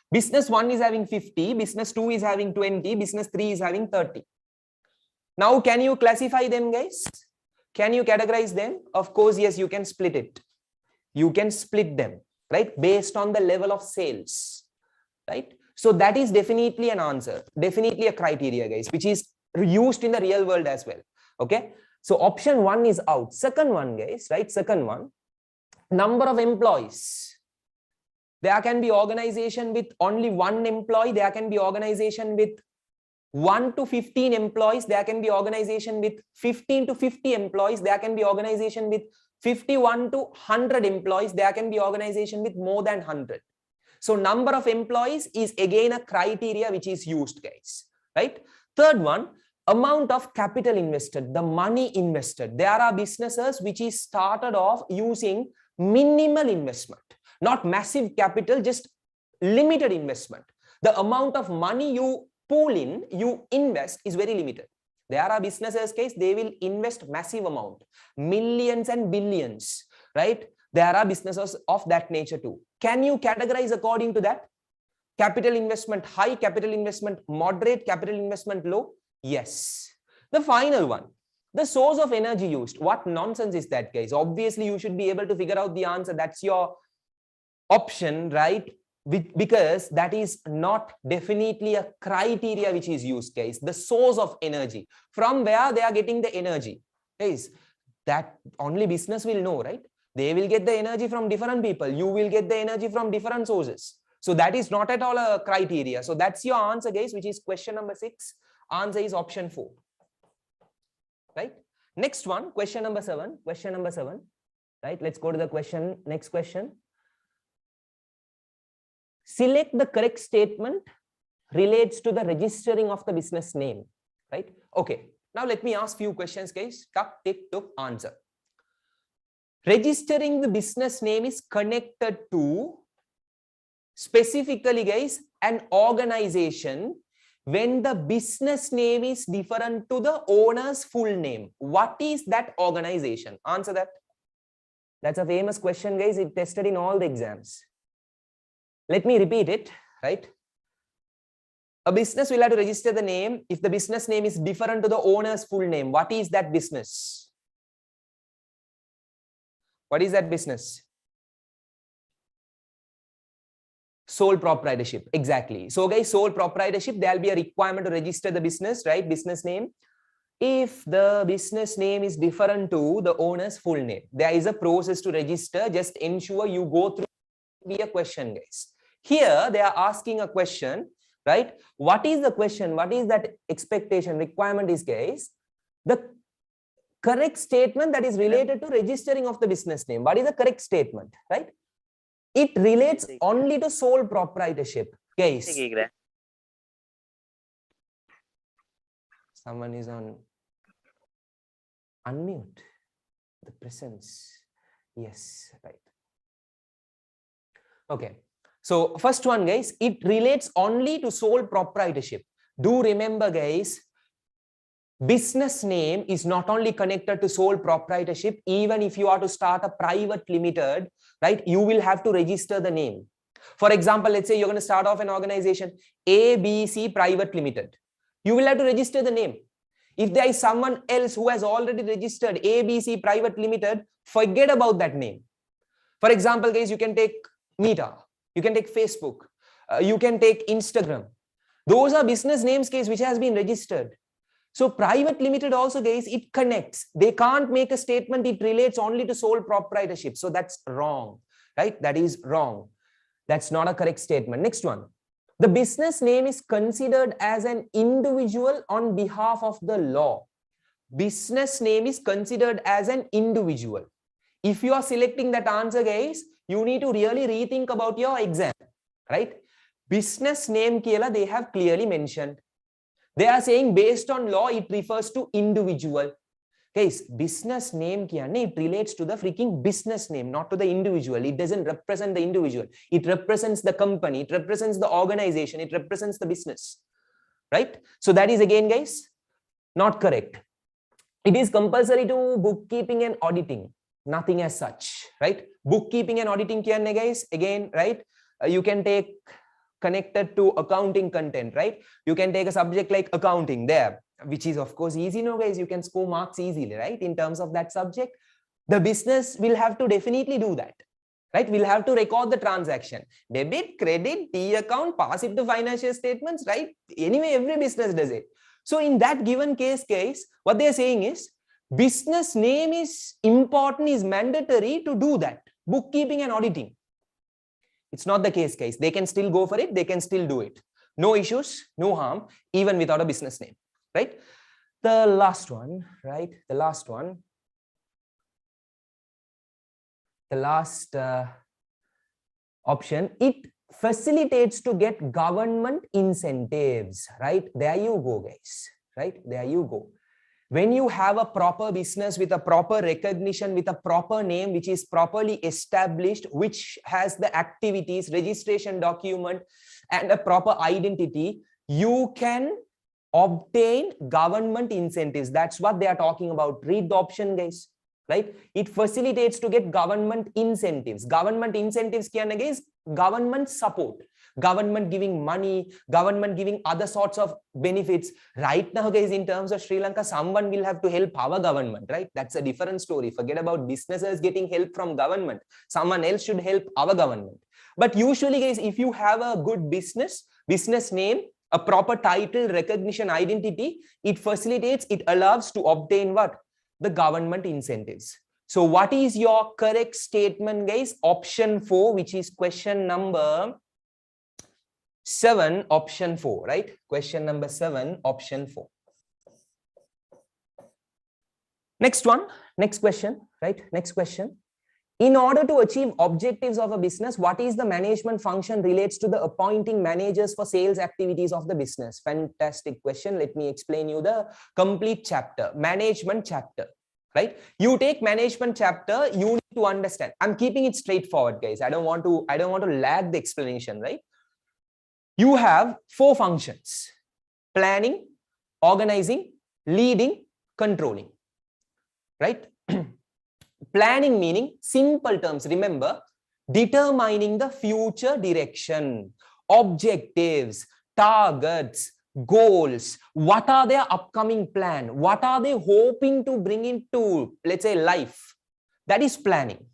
Business 1 is having 50, business 2 is having 20, business 3 is having 30. Now, can you classify them, guys? Can you categorize them? Of course, yes, you can split it. You can split them, right? Based on the level of sales, right? So that is definitely an answer, definitely a criteria, guys, which is used in the real world as well. Okay, so option 1 is out. Second one, guys, right? Second one, number of employees. There can be organization with only 1 employee. There can be organization with 1 to 15 employees. There can be organization with 15 to 50 employees. There can be organization with 51 to 100 employees. There can be organization with more than 100. So number of employees is again a criteria which is used, guys, right? Third one, amount of capital invested, the money invested. There are businesses which is started off using minimal investment, not massive capital, just limited investment. The amount of money you pull in, you invest is very limited. There are businesses, case, they will invest massive amount, millions and billions, right? There are businesses of that nature too. Can you categorize according to that? Capital investment high, capital investment moderate, capital investment low? Yes. The final one, the source of energy used. What nonsense is that, guys? Obviously, you should be able to figure out the answer. That's your option, right? Because that is not definitely a criteria which is used, guys. The source of energy, from where they are getting the energy, guys, that only business will know, right? They will get the energy from different people. You will get the energy from different sources. So that is not at all a criteria. So that's your answer, guys, which is question number 6. Answer is option 4. Right? Next one, question number 7. Question number 7. Right? Let's go to the question. Next question. Select the correct statement relates to the registering of the business name. Right? Okay. Now let me ask few questions, guys. Tuck, tick, took, answer. Registering the business name is connected to specifically, guys, an organization when the business name is different to the owner's full name. What is that organization? Answer that. That's a famous question, guys. It tested in all the exams. Let me repeat it, right? A business will have to register the name if the business name is different to the owner's full name. What is that business? What is that business? Sole proprietorship. Exactly. So guys, sole proprietorship, there'll be a requirement to register the business, right? Business name. If the business name is different to the owner's full name, there is a process to register. Just ensure you go through. Be a question, guys. Here they are asking a question, right? What is the question? What is that expectation? Requirement is, guys, the correct statement that is related to registering of the business name. What is the correct statement, right? It relates only to sole proprietorship, guys. Someone is on unmute the presence. Yes, right. Okay. So first one, guys, it relates only to sole proprietorship. Do remember, guys, business name is not only connected to sole proprietorship. Even if you are to start a private limited, right, you will have to register the name. For example, let's say you're going to start off an organization, ABC Private Limited. You will have to register the name. If there is someone else who has already registered ABC Private Limited, forget about that name. For example, guys, you can take Meta, you can take Facebook, you can take Instagram. Those are business names, guys, which has been registered. So private limited also, guys, it connects. They can't make a statement it relates only to sole proprietorship. So that's wrong, right? That is wrong. That's not a correct statement. Next one. The business name is considered as an individual on behalf of the law. Business name is considered as an individual. If you are selecting that answer, guys, you need to really rethink about your exam, right? Business name kiyala they have clearly mentioned. They are saying based on law, it refers to individual. Guys, business name kiyanne, it relates to the freaking business name, not to the individual. It doesn't represent the individual. It represents the company. It represents the organization. It represents the business, right? So that is again, guys, not correct. It is compulsory to bookkeeping and auditing. Nothing as such, right? Bookkeeping and auditing kiyanne, guys, again, right? You can take connected to accounting content, right? You can take a subject like accounting there, which is of course easy, no, guys. You can score marks easily, right? In terms of that subject, the business will have to definitely do that, right? We'll have to record the transaction, debit, credit, T account, pass it to financial statements, right? Anyway, every business does it. So in that given case, what they're saying is business name is important, is mandatory to do that, bookkeeping and auditing. It's not the case, guys. They can still go for it. They can still do it. No issues, no harm, even without a business name, right? The last one, right? The last one. The last option, it facilitates to get government incentives, right? There you go, guys, right? There you go. When you have a proper business with a proper recognition, with a proper name, which is properly established, which has the activities, registration document, and a proper identity, you can obtain government incentives. That's what they are talking about. Read the option, guys, right? It facilitates to get government incentives. Government incentives can again government support. Government giving money, government giving other sorts of benefits. Right now, guys, in terms of Sri Lanka, someone will have to help our government, right? That's a different story. Forget about businesses getting help from government. Someone else should help our government. But usually, guys, if you have a good business name, a proper title, recognition, identity, it facilitates, it allows to obtain what? The government incentives. So what is your correct statement, guys? Option 4, which is question number 7, option 4, right? Question number 7, option 4. Next one, next question, right? Next question. In order to achieve objectives of a business, what is the management function relates to the appointing managers for sales activities of the business? Fantastic question. Let me explain you the complete chapter, management chapter, right? You take management chapter, you need to understand. I'm keeping it straightforward, guys. I don't want to lag the explanation, right? You have 4 functions. planning, organizing, leading, controlling, right? Planning meaning, simple terms, remember, determining the future direction, objectives, targets, goals. What are their upcoming plan? What are they hoping to bring into, let's say, life? That is planning.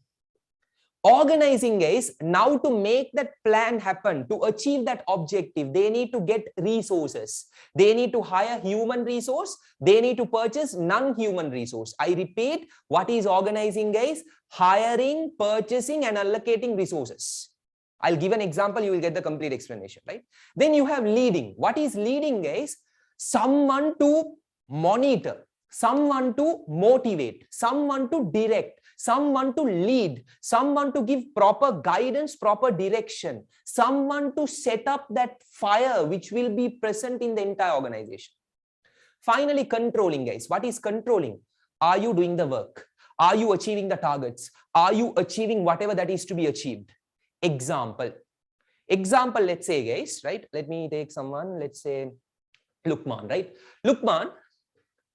Organizing is now to make that plan happen, to achieve that objective. They need to get resources. They need to hire human resource. They need to purchase non-human resource. I repeat, what is organizing, guys? Hiring, purchasing, and allocating resources. I'll give an example. You will get the complete explanation, right? Then you have leading. What is leading, guys? Someone to monitor, someone to motivate, someone to direct, someone to lead, someone to give proper guidance, proper direction, someone to set up that fire which will be present in the entire organization. Finally, controlling, guys. What is controlling? Are you doing the work? Are you achieving the targets? Are you achieving whatever that is to be achieved? Example, let's say, guys, right? Let me take someone, let's say Lukman, right? Lukman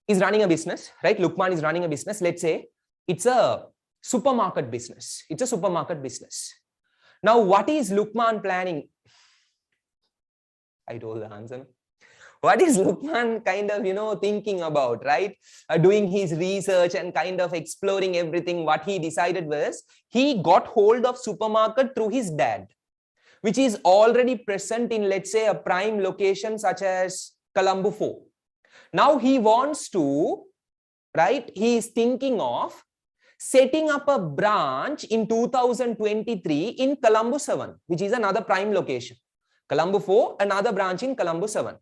is running a business, right? Lukman is running a business. Let's say it's a supermarket business. It's a supermarket business. Now, what is Lukman planning? I told the answer. What is Lukman kind of, thinking about, right? Doing his research and kind of exploring everything. What he decided was he got hold of supermarket through his dad, which is already present in, let's say, a prime location such as Colombo 4. Now he wants to, right? He is thinking of setting up a branch in 2023 in Colombo 7, which is another prime location. Colombo 4, another branch in Colombo 7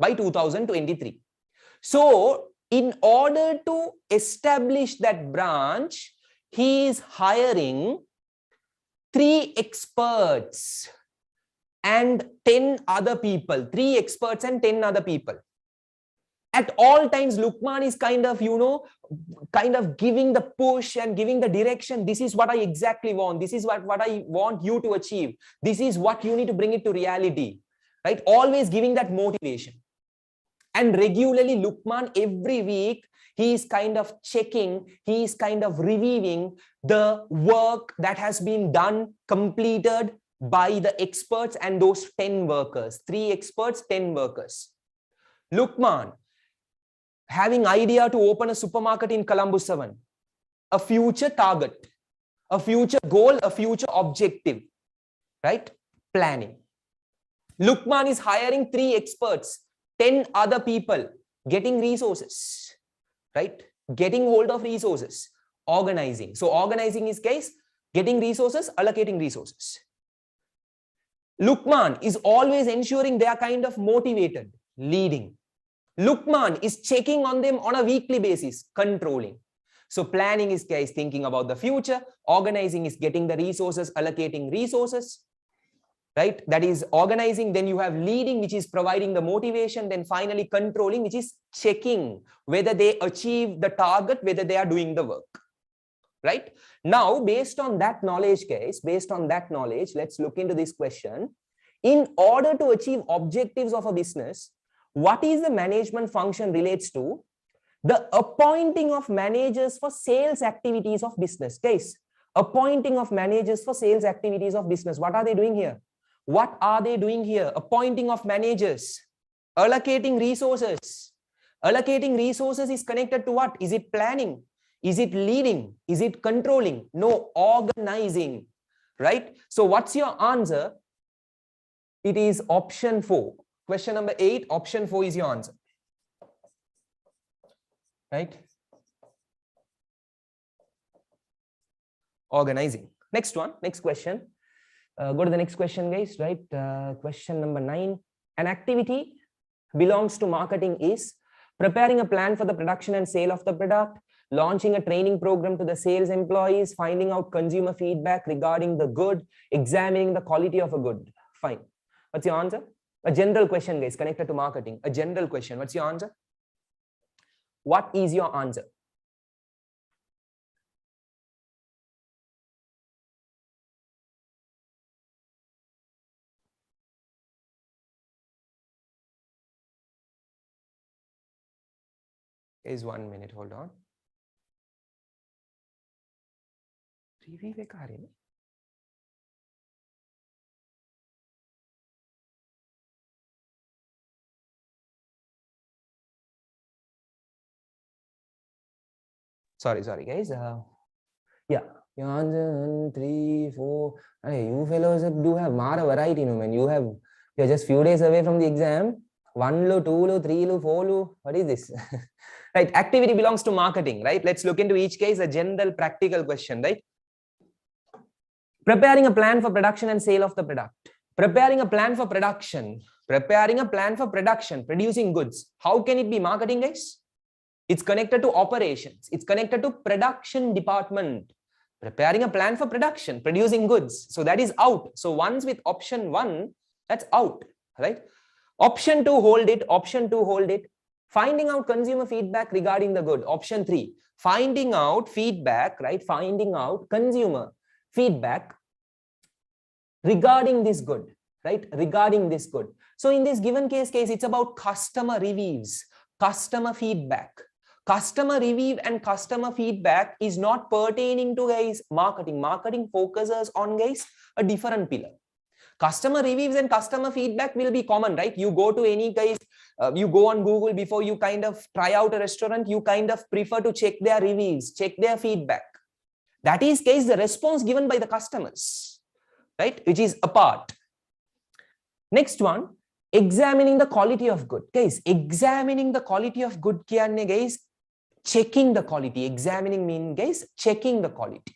by 2023. So in order to establish that branch, he is hiring 3 experts and 10 other people, 3 experts and 10 other people. At all times, Lukman is kind of giving the push and giving the direction. This is what I exactly want. This is what I want you to achieve. This is what you need to bring it to reality, right? Always giving that motivation. And regularly, Lukman, every week, he is kind of checking, he is kind of reviewing the work that has been done, completed by the experts and those 10 workers, 3 experts, 10 workers. Lukman, having idea to open a supermarket in Colombo 7, a future target, a future goal, a future objective, right? Planning. Lukman is hiring 3 experts, 10 other people, getting resources, right? Getting hold of resources, organizing. So organizing is, guys, getting resources, allocating resources. Lukman is always ensuring they are kind of motivated, leading. Lukman is checking on them on a weekly basis, controlling. So planning is, guys, thinking about the future. Organizing is getting the resources, allocating resources, right? That is organizing. Then you have leading, which is providing the motivation. Then finally controlling, which is checking whether they achieve the target, whether they are doing the work, right? Now, based on that knowledge, guys, based on that knowledge, let's look into this question. In order to achieve objectives of a business, what is the management function relates to? The appointing of managers for sales activities of business. Guys, appointing of managers for sales activities of business. What are they doing here? What are they doing here? Appointing of managers, allocating resources. Allocating resources is connected to what? Is it planning? Is it leading? Is it controlling? No, organizing, right? So what's your answer? It is option 4. Question number 8, option 4 is your answer, right? Organizing. Next one, next question. Go to the next question, guys, right? Question number 9. An activity belongs to marketing is preparing a plan for the production and sale of the product, launching a training program to the sales employees, finding out consumer feedback regarding the good, examining the quality of a good. Fine. What's your answer? A general question, guys, connected to marketing. A general question. What's your answer? What is your answer? Guys, 1 minute, hold on. Sorry, guys. Yeah. 1, 3, 4. Hey, you fellows do have more variety, no man. You're just few days away from the exam. 1 lu, 2 lu, 3 lu, 4 lu. What is this? Right. Activity belongs to marketing, right? Let's look into each case, a general practical question, right? Preparing a plan for production and sale of the product. Preparing a plan for production. Producing goods. How can it be marketing, guys? It's connected to operations. It's connected to production department. Preparing a plan for production, producing goods. So that is out. So once with option 1, that's out, right? Option 2, hold it. Option 2, hold it. Finding out consumer feedback regarding the good. Option 3, finding out feedback, right? Finding out consumer feedback regarding this good, right? Regarding this good. So in this given case, it's about customer reviews, customer feedback. Customer review and customer feedback is not pertaining to, guys, marketing. Marketing focuses on, guys, a different pillar. Customer reviews and customer feedback will be common, right? You go to any, guys, you go on Google before you kind of try out a restaurant, you kind of prefer to check their reviews, check their feedback. That is, guys, the response given by the customers, right? Which is a part. Next one, examining the quality of good. Guys, examining the quality of good, guys, checking the quality. Examining means, guys, checking the quality.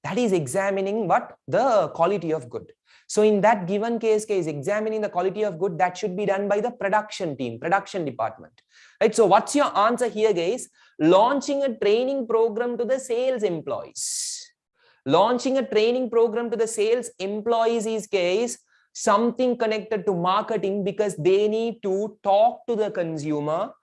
That is examining what? The quality of good. So in that given case, examining the quality of good, that should be done by the production team, production department. Right? So what's your answer here, guys? Launching a training program to the sales employees. Launching a training program to the sales employees is, guys, something connected to marketing, because they need to talk to the consumer,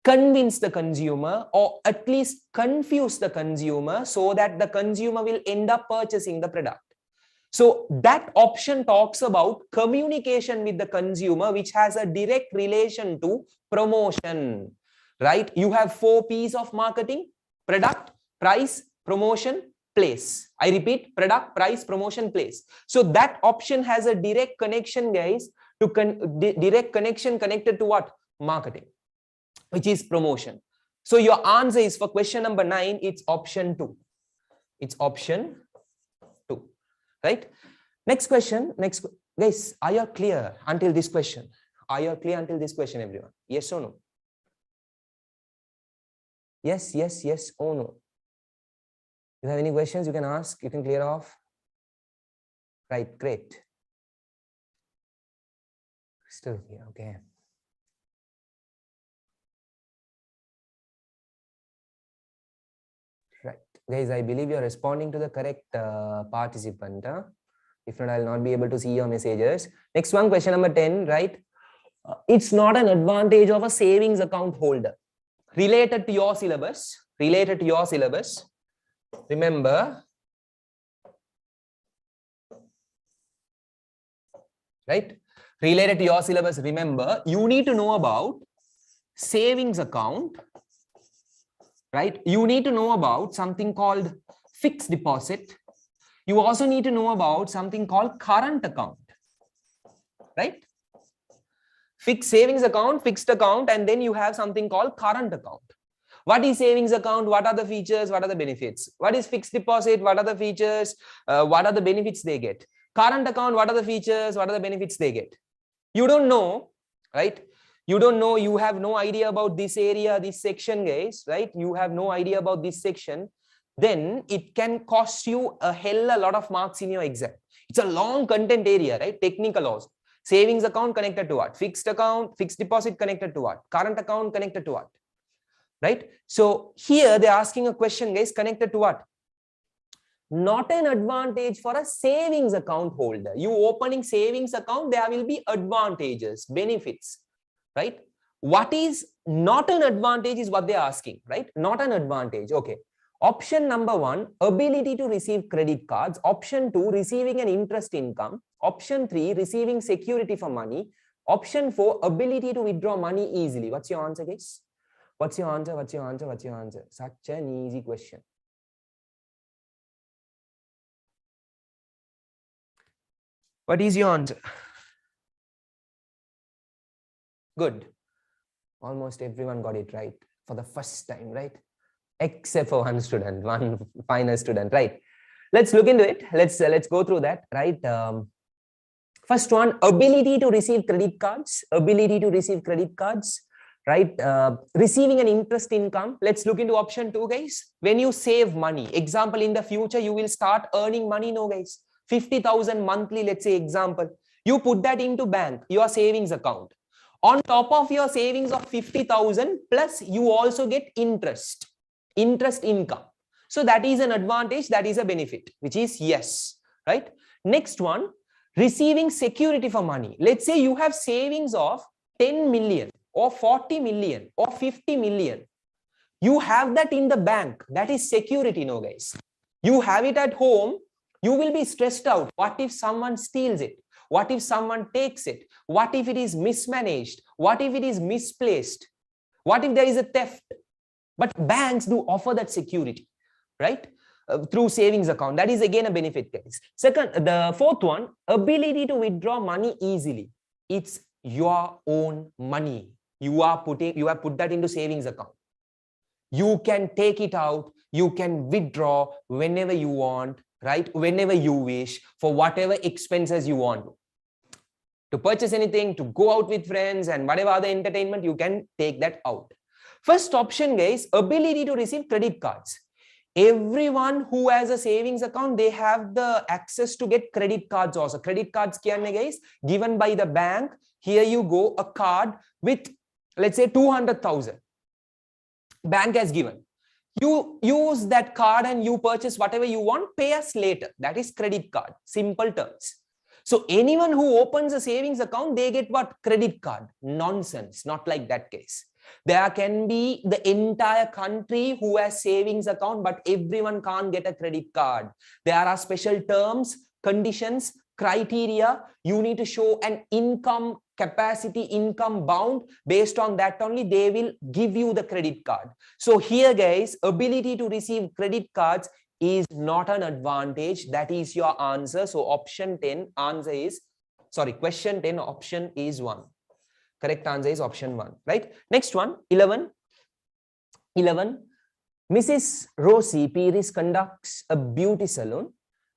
convince the consumer, or at least confuse the consumer so that the consumer will end up purchasing the product. So that option talks about communication with the consumer, which has a direct relation to promotion, right? You have 4 P's of marketing: product, price, promotion, place. I repeat, product, price, promotion, place. So that option has a direct connection, guys, to direct connection connected to what? Marketing, which is promotion. So your answer is, for question number 9, it's option 2. It's option 2, right? Next question. Guys, are you clear until this question? Are you clear until this question, everyone? Yes or no? Yes or no? If you have any questions, you can ask, you can clear off. Right, great. Still here, okay. Right, guys, I believe you're responding to the correct participant. Huh? If not, I'll not be able to see your messages. Next one, question number 10, right? It's not an advantage of a savings account holder. Related to your syllabus. Remember, right? Related to your syllabus, remember, you need to know about savings account, right? You need to know about something called fixed deposit. You also need to know about something called current account, right? Fixed savings account, fixed account, and then you have something called current account. What is savings account? What are the features? What are the benefits? What is fixed deposit? What are the features? What are the benefits they get? Current account, what are the features? What are the benefits they get? You don't know, right? You don't know. You have no idea about this area, this section, guys, right? You have no idea about this section. Then it can cost you a lot of marks in your exam. It's a long content area, right? Technical also. Savings account connected to what? Fixed account, fixed deposit connected to what? Current account connected to what? Right? So here they're asking a question, guys, connected to what? Not an advantage for a savings account holder. You opening savings account, there will be advantages, benefits, right? What is not an advantage is what they're asking, right? Not an advantage. Okay. Option number 1, ability to receive credit cards. Option 2, receiving an interest income. Option 3, receiving security for money. Option 4, ability to withdraw money easily. What's your answer, guys? What's your answer? What's your answer? What's your answer? Such an easy question. What is your answer? Good. Almost everyone got it right for the first time, right? Except for one student, one final student, right? Let's look into it. Let's go through that, right? First one, ability to receive credit cards. Ability to receive credit cards, right? Receiving an interest income. Let's look into option 2, guys. When you save money, example, in the future, you will start earning money, no, guys. 50,000 monthly, let's say, example. You put that into bank, your savings account. On top of your savings of 50,000, plus you also get interest income. So that is an advantage, that is a benefit, which is yes, right? Next one, receiving security for money. Let's say you have savings of 10 million or 40 million or 50 million. You have that in the bank. That is security, no, guys. You have it at home. You will be stressed out. What if someone steals it? What if someone takes it? What if it is mismanaged? What if it is misplaced? What if there is a theft? But banks do offer that security, right? Through savings account. That is again a benefit, guys. Second, the fourth one, ability to withdraw money easily. It's your own money. You have put that into savings account. You can take it out. You can withdraw whenever you want, right? Whenever you wish, for whatever expenses you want to purchase anything, to go out with friends and whatever other entertainment, you can take that out. First option, guys, ability to receive credit cards. Everyone who has a savings account, they have the access to get credit cards also. Credit cards, guys, given by the bank. Here you go, a card with, let's say, 200,000. Bank has given. You use that card and you purchase whatever you want, pay us later. That is credit card, simple terms. So anyone who opens a savings account, they get what? Credit card. Nonsense, not like that case. There can be the entire country who has savings account, but everyone can't get a credit card. There are special terms, conditions, criteria. You need to show an income capacity, income bound. Based on that only, they will give you the credit card. So here, guys, ability to receive credit cards is not an advantage. That is your answer. So option 10 answer is, sorry, question 10 option is 1. Correct answer is option 1, right? Next one, 11. Mrs. Rosie Pires conducts a beauty salon.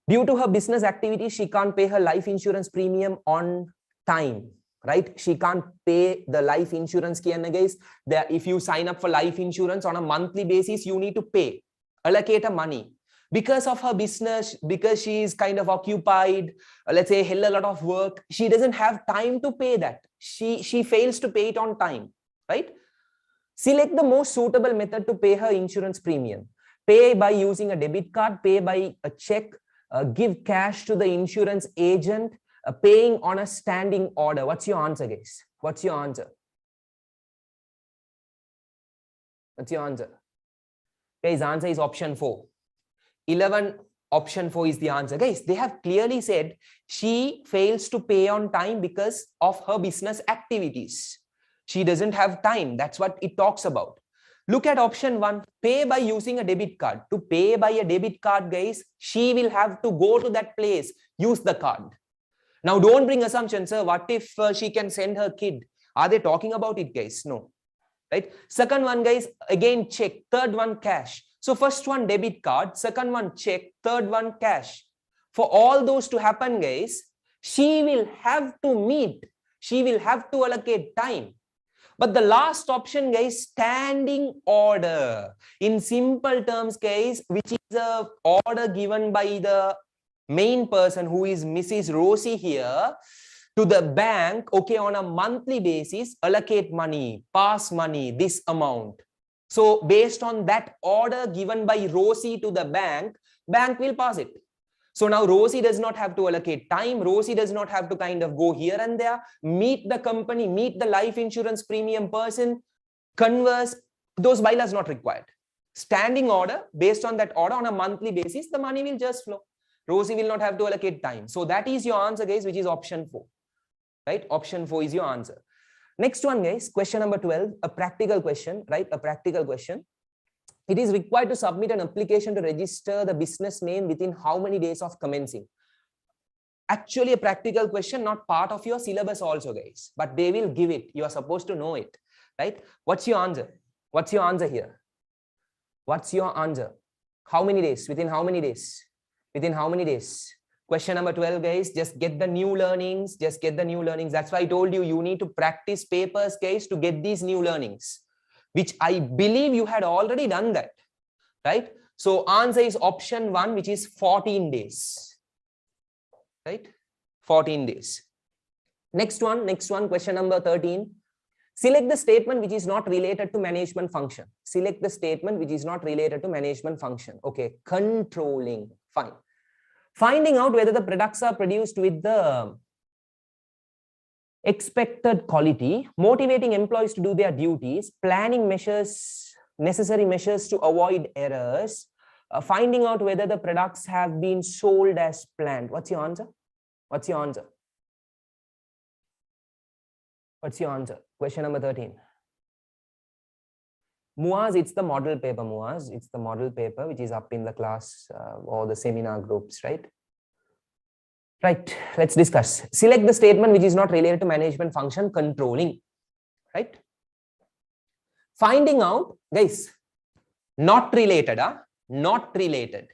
Due to her business activities, she can't pay her life insurance premium on time, right? She can't pay the life insurance, guys. There, if you sign up for life insurance on a monthly basis, you need to pay, allocate a money. Because of her business, because she is kind of occupied, let's say hell a lot of work, she doesn't have time to pay that. She fails to pay it on time, right? Select the most suitable method to pay her insurance premium. Pay by using a debit card, pay by a check, give cash to the insurance agent, paying on a standing order. What's your answer, guys? What's your answer? What's your answer? Guys, answer is option 4. 11, option 4 is the answer. Guys, they have clearly said she fails to pay on time because of her business activities. She doesn't have time. That's what it talks about. Look at option 1, pay by using a debit card. To pay by a debit card, guys, she will have to go to that place, use the card. Now, don't bring assumptions, sir. What if she can send her kid? Are they talking about it, guys? No. Right? Second one, guys, again, check. Third one, cash. So first one, debit card. Second one, check. Third one, cash. For all those to happen, guys, she will have to meet. She will have to allocate time. But the last option, guys, standing order. In simple terms, guys, which is a order given by the main person who is Mrs. Rosie here to the bank, okay, on a monthly basis, allocate money, pass money, this amount. So based on that order given by Rosie to the bank will pass it. So now Rosie does not have to allocate time. Rosie does not have to kind of go here and there, meet the company, meet the life insurance premium person, converse. Those bylaws not required. Standing order, based on that order on a monthly basis, the money will just flow. Rosie will not have to allocate time. So that is your answer, guys, which is option 4. Right? Option 4 is your answer. Next one, guys, question number 12, a practical question, right? A practical question. It is required to submit an application to register the business name within how many days of commencing? Actually, a practical question, not part of your syllabus also, guys, but they will give it. You are supposed to know it, right? What's your answer? What's your answer here? What's your answer? How many days? Within how many days? Within how many days? Question number 12, guys, just get the new learnings. Just get the new learnings. That's why I told you, you need to practice papers, guys, to get these new learnings, which I believe you had already done that, right? So answer is option 1, which is 14 days, right? 14 days. Next one, question number 13. Select the statement which is not related to management function. Select the statement which is not related to management function. Okay, controlling, fine. Finding out whether the products are produced with the expected quality, motivating employees to do their duties, planning measures, necessary measures to avoid errors, finding out whether the products have been sold as planned. What's your answer? What's your answer? What's your answer? Question number 13. Muaz, it's the model paper, Muaz. It's the model paper which is up in the class or the seminar groups, right? Right, let's discuss. Select the statement which is not related to management function, controlling, right? Finding out, guys, not related, not related.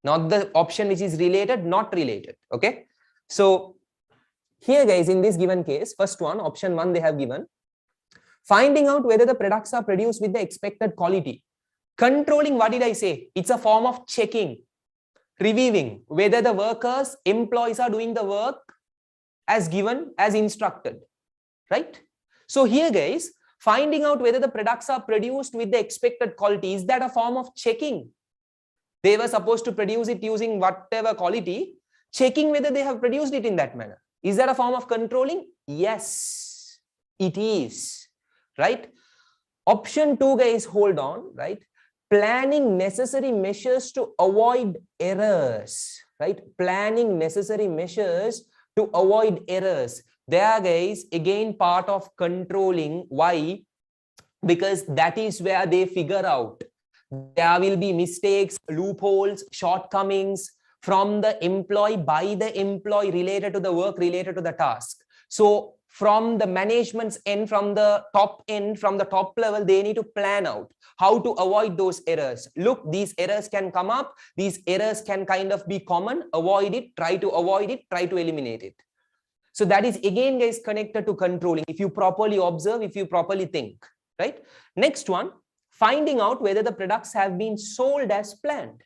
Not the option which is related, not related, okay? So here, guys, in this given case, first one, option 1, they have given. Finding out whether the products are produced with the expected quality. Controlling, what did I say? It's a form of checking, reviewing whether the workers, employees are doing the work as given, as instructed, right? So here, guys, finding out whether the products are produced with the expected quality, is that a form of checking? They were supposed to produce it using whatever quality, checking whether they have produced it in that manner. Is that a form of controlling? Yes, it is, right? Option 2, guys, hold on, right? Planning necessary measures to avoid errors, right? Planning necessary measures to avoid errors. There, guys, again, part of controlling. Why? Because that is where they figure out there will be mistakes, loopholes, shortcomings from the employee, by the employee, related to the work, related to the task. So from the management's end, from the top end, from the top level, they need to plan out how to avoid those errors. Look, these errors can come up. These errors can kind of be common. Avoid it, try to avoid it, try to eliminate it. So that is again, guys, connected to controlling. If you properly observe, if you properly think, right? Next one, finding out whether the products have been sold as planned.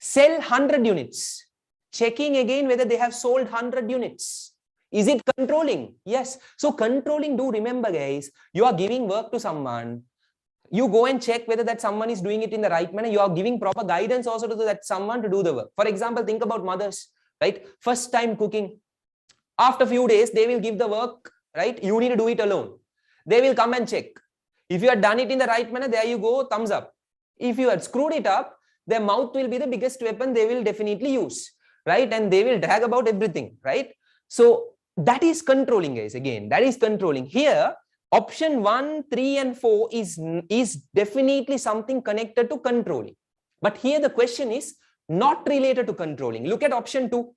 Sell 100 units. Checking again whether they have sold 100 units. Is it controlling? Yes. So controlling, do remember, guys, you are giving work to someone. You go and check whether that someone is doing it in the right manner. You are giving proper guidance also to that someone to do the work. For example, think about mothers, right? First time cooking. After a few days, they will give the work, right? You need to do it alone. They will come and check. If you had done it in the right manner, there you go, thumbs up. If you had screwed it up, their mouth will be the biggest weapon they will definitely use, right? And they will drag about everything, right? So that is controlling, guys. Again, that is controlling. Here, option 1, 3, and 4 is definitely something connected to controlling. But here the question is not related to controlling. Look at option 2,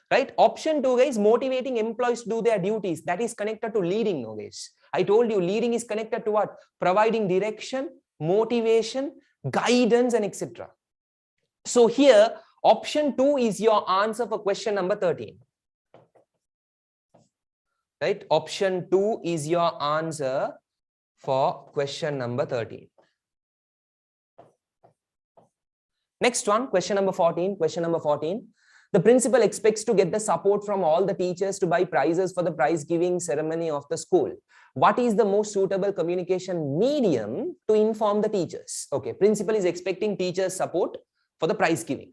right? Option 2, guys, motivating employees to do their duties. That is connected to leading, no, guys. I told you leading is connected to what? Providing direction, motivation, guidance, and etc. So here, option 2 is your answer for question number 13. Right? Option 2 is your answer for question number 13. Next one, question number 14. Question number 14. The principal expects to get the support from all the teachers to buy prizes for the prize giving ceremony of the school. What is the most suitable communication medium to inform the teachers? Okay, principal is expecting teachers' support for the prize giving.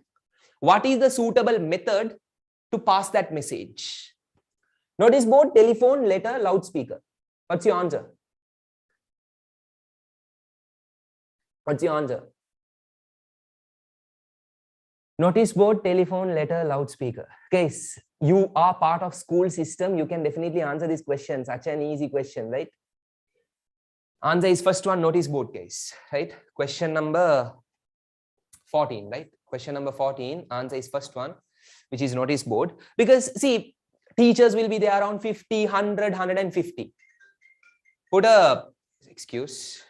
What is the suitable method to pass that message? Notice board, telephone, letter, loudspeaker. What's your answer? What's your answer? Notice board, telephone, letter, loudspeaker. Guys, you are part of school system, you can definitely answer this question. Such an easy question, right? Answer is first one, notice board case, right? Question number 14, right? Question number 14, answer is first one, which is notice board. Because see, teachers will be there around 50, 100, 150. Put a, excuse.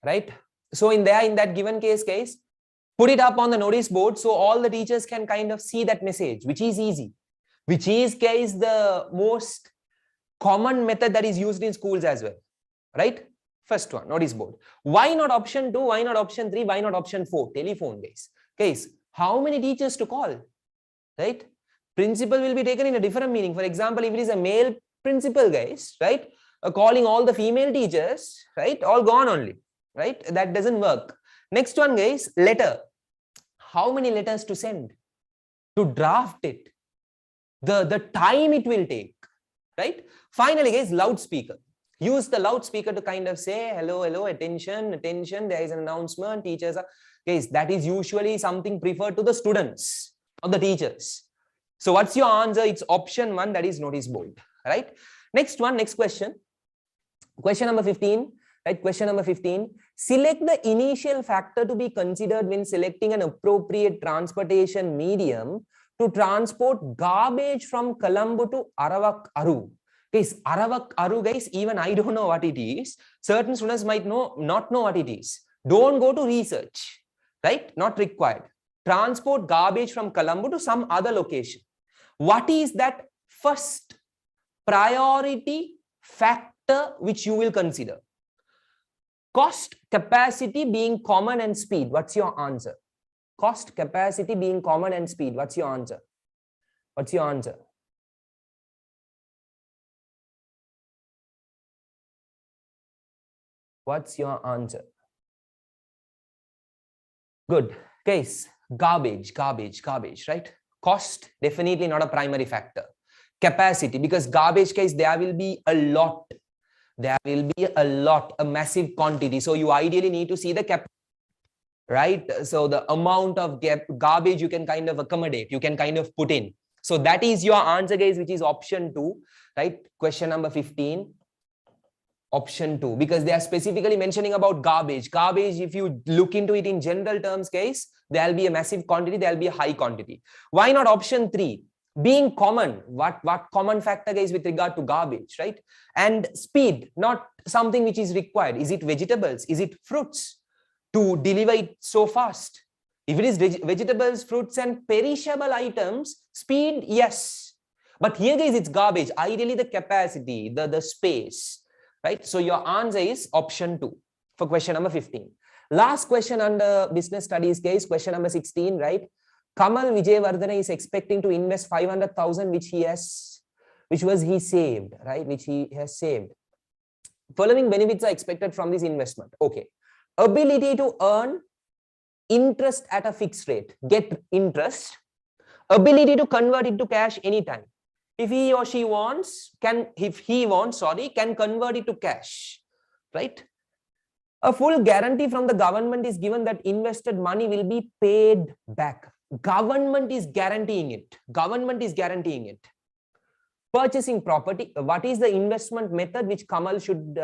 Right? So in that given case, put it up on the notice board so all the teachers can kind of see that message, which is easy, which is the most common method that is used in schools as well, right? First one, notice board. Why not option 2? Why not option 3? Why not option 4? Telephone, guys. How many teachers to call, right? Principal will be taken in a different meaning. For example, if it is a male principal, guys, right? Calling all the female teachers, right? All gone only, right? That doesn't work. Next one, guys, letter. How many letters to send? To draft it. The time it will take, right? Finally, guys, loudspeaker. Use the loudspeaker to kind of say, hello, hello, attention, attention, there is an announcement, teachers are, guys, that is usually something preferred to the students or the teachers. So what's your answer? It's option 1, that is notice board, right? Next one, next question. Question number 15, right? Question number 15. Select the initial factor to be considered when selecting an appropriate transportation medium to transport garbage from Colombo to Aravak Aru. Guys, Aravak Aru, guys, even I don't know what it is. Certain students might not know what it is. Don't go to research, right? Not required. Transport garbage from Colombo to some other location. What is that first priority factor which you will consider? Cost, capacity being common and speed. What's your answer? Cost, capacity being common and speed. What's your answer? What's your answer? What's your answer? Good. Guys, garbage, right? Cost, definitely not a primary factor. Capacity, because garbage case, there will be a lot. There will be a lot, a massive quantity. So you ideally need to see the capacity, right? So the amount of garbage you can kind of accommodate, you can kind of put in. So that is your answer, guys, which is option 2, right? Question number 15. Option 2, because they are specifically mentioning about garbage. Garbage, if you look into it in general terms, guys, there'll be a massive quantity, there'll be a high quantity. Why not option 3? Being common. What common factor, guys, with regard to garbage, right? And speed, not something which is required. Is it vegetables? Is it fruits to deliver it so fast? If it is vegetables, fruits, and perishable items, speed, yes. But here, guys, it's garbage. Ideally, the capacity, the space. Right? So your answer is option 2 for question number 15. Last question under business studies case, question number 16, right? Kamal Vijayvardhana is expecting to invest 500,000, which he saved, right? Which he has saved. Following benefits are expected from this investment. Okay. Ability to earn interest at a fixed rate, get interest. Ability to convert it to cash anytime. If he or she wants, can convert it to cash, right? A full guarantee from the government is given that invested money will be paid back. Government is guaranteeing it. Government is guaranteeing it. Purchasing property. What is the investment method which Kamal should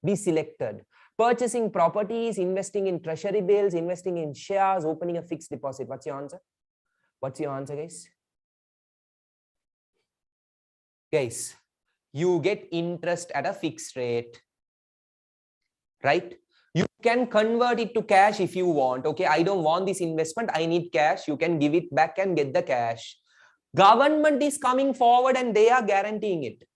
be selected? Purchasing properties, investing in treasury bills, investing in shares, opening a fixed deposit. What's your answer? What's your answer, guys? Guys, you get interest at a fixed rate, right? You can convert it to cash if you want. Okay, I don't want this investment, I need cash. You can give it back and get the cash. Government is coming forward and they are guaranteeing it.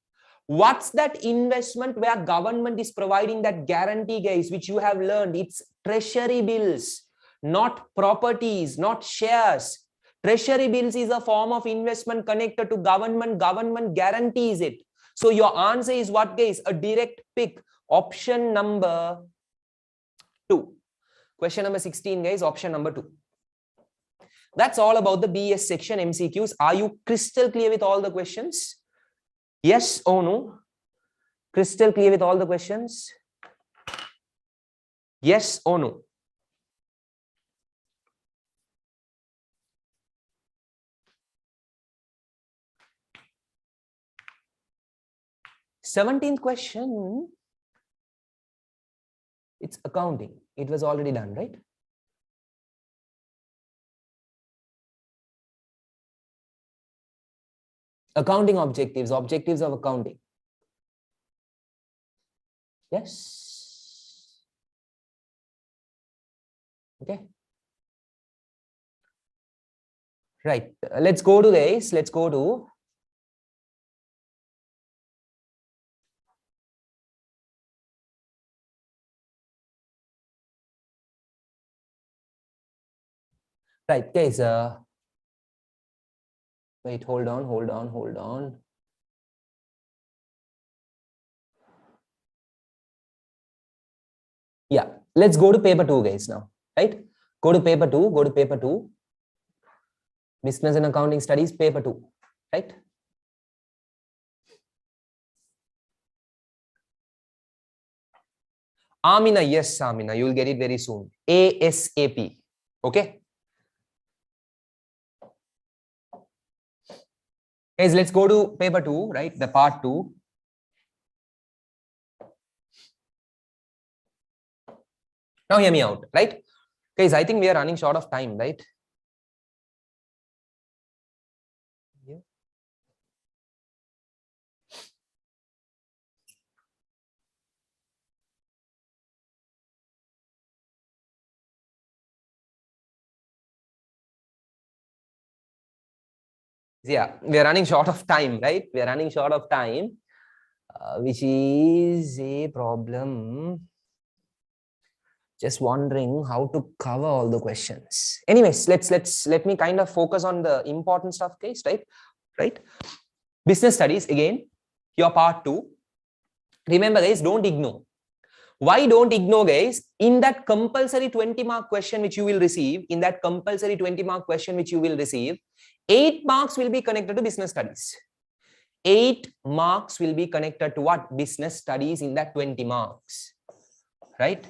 What's that investment where government is providing that guarantee, guys, which you have learned? It's treasury bills, not properties, not shares. Treasury bills is a form of investment connected to government. Government guarantees it. So your answer is what, guys? A direct pick. Option number 2. Question number 16, guys. Option number 2. That's all about the BS section MCQs. Are you crystal clear with all the questions? Yes or no? Crystal clear with all the questions? Yes or no? Seventeenth question. It's accounting. It was already done, right? Accounting objectives, objectives of accounting. Yes. Okay. Right. Let's go to this. Let's go to right, guys. Wait, hold on. Yeah, let's go to paper 2, guys, now. Right? Go to paper 2. Business and accounting studies, paper 2. Right? Amina, yes, Amina, you will get it very soon. ASAP. Okay? Guys, let's go to paper 2, right? The part 2. Now hear me out, right? Guys, I think we are running short of time, right? Yeah, we are running short of time, right? We are running short of time, which is a problem. Just wondering how to cover all the questions. Anyways, let me kind of focus on the important stuff, guys, right? Business studies, again, your part 2. Remember, guys, don't ignore. Why don't ignore, guys? In that compulsory 20-mark question which you will receive, 8 marks will be connected to business studies. 8 marks will be connected to what? Business studies in that 20 marks, right?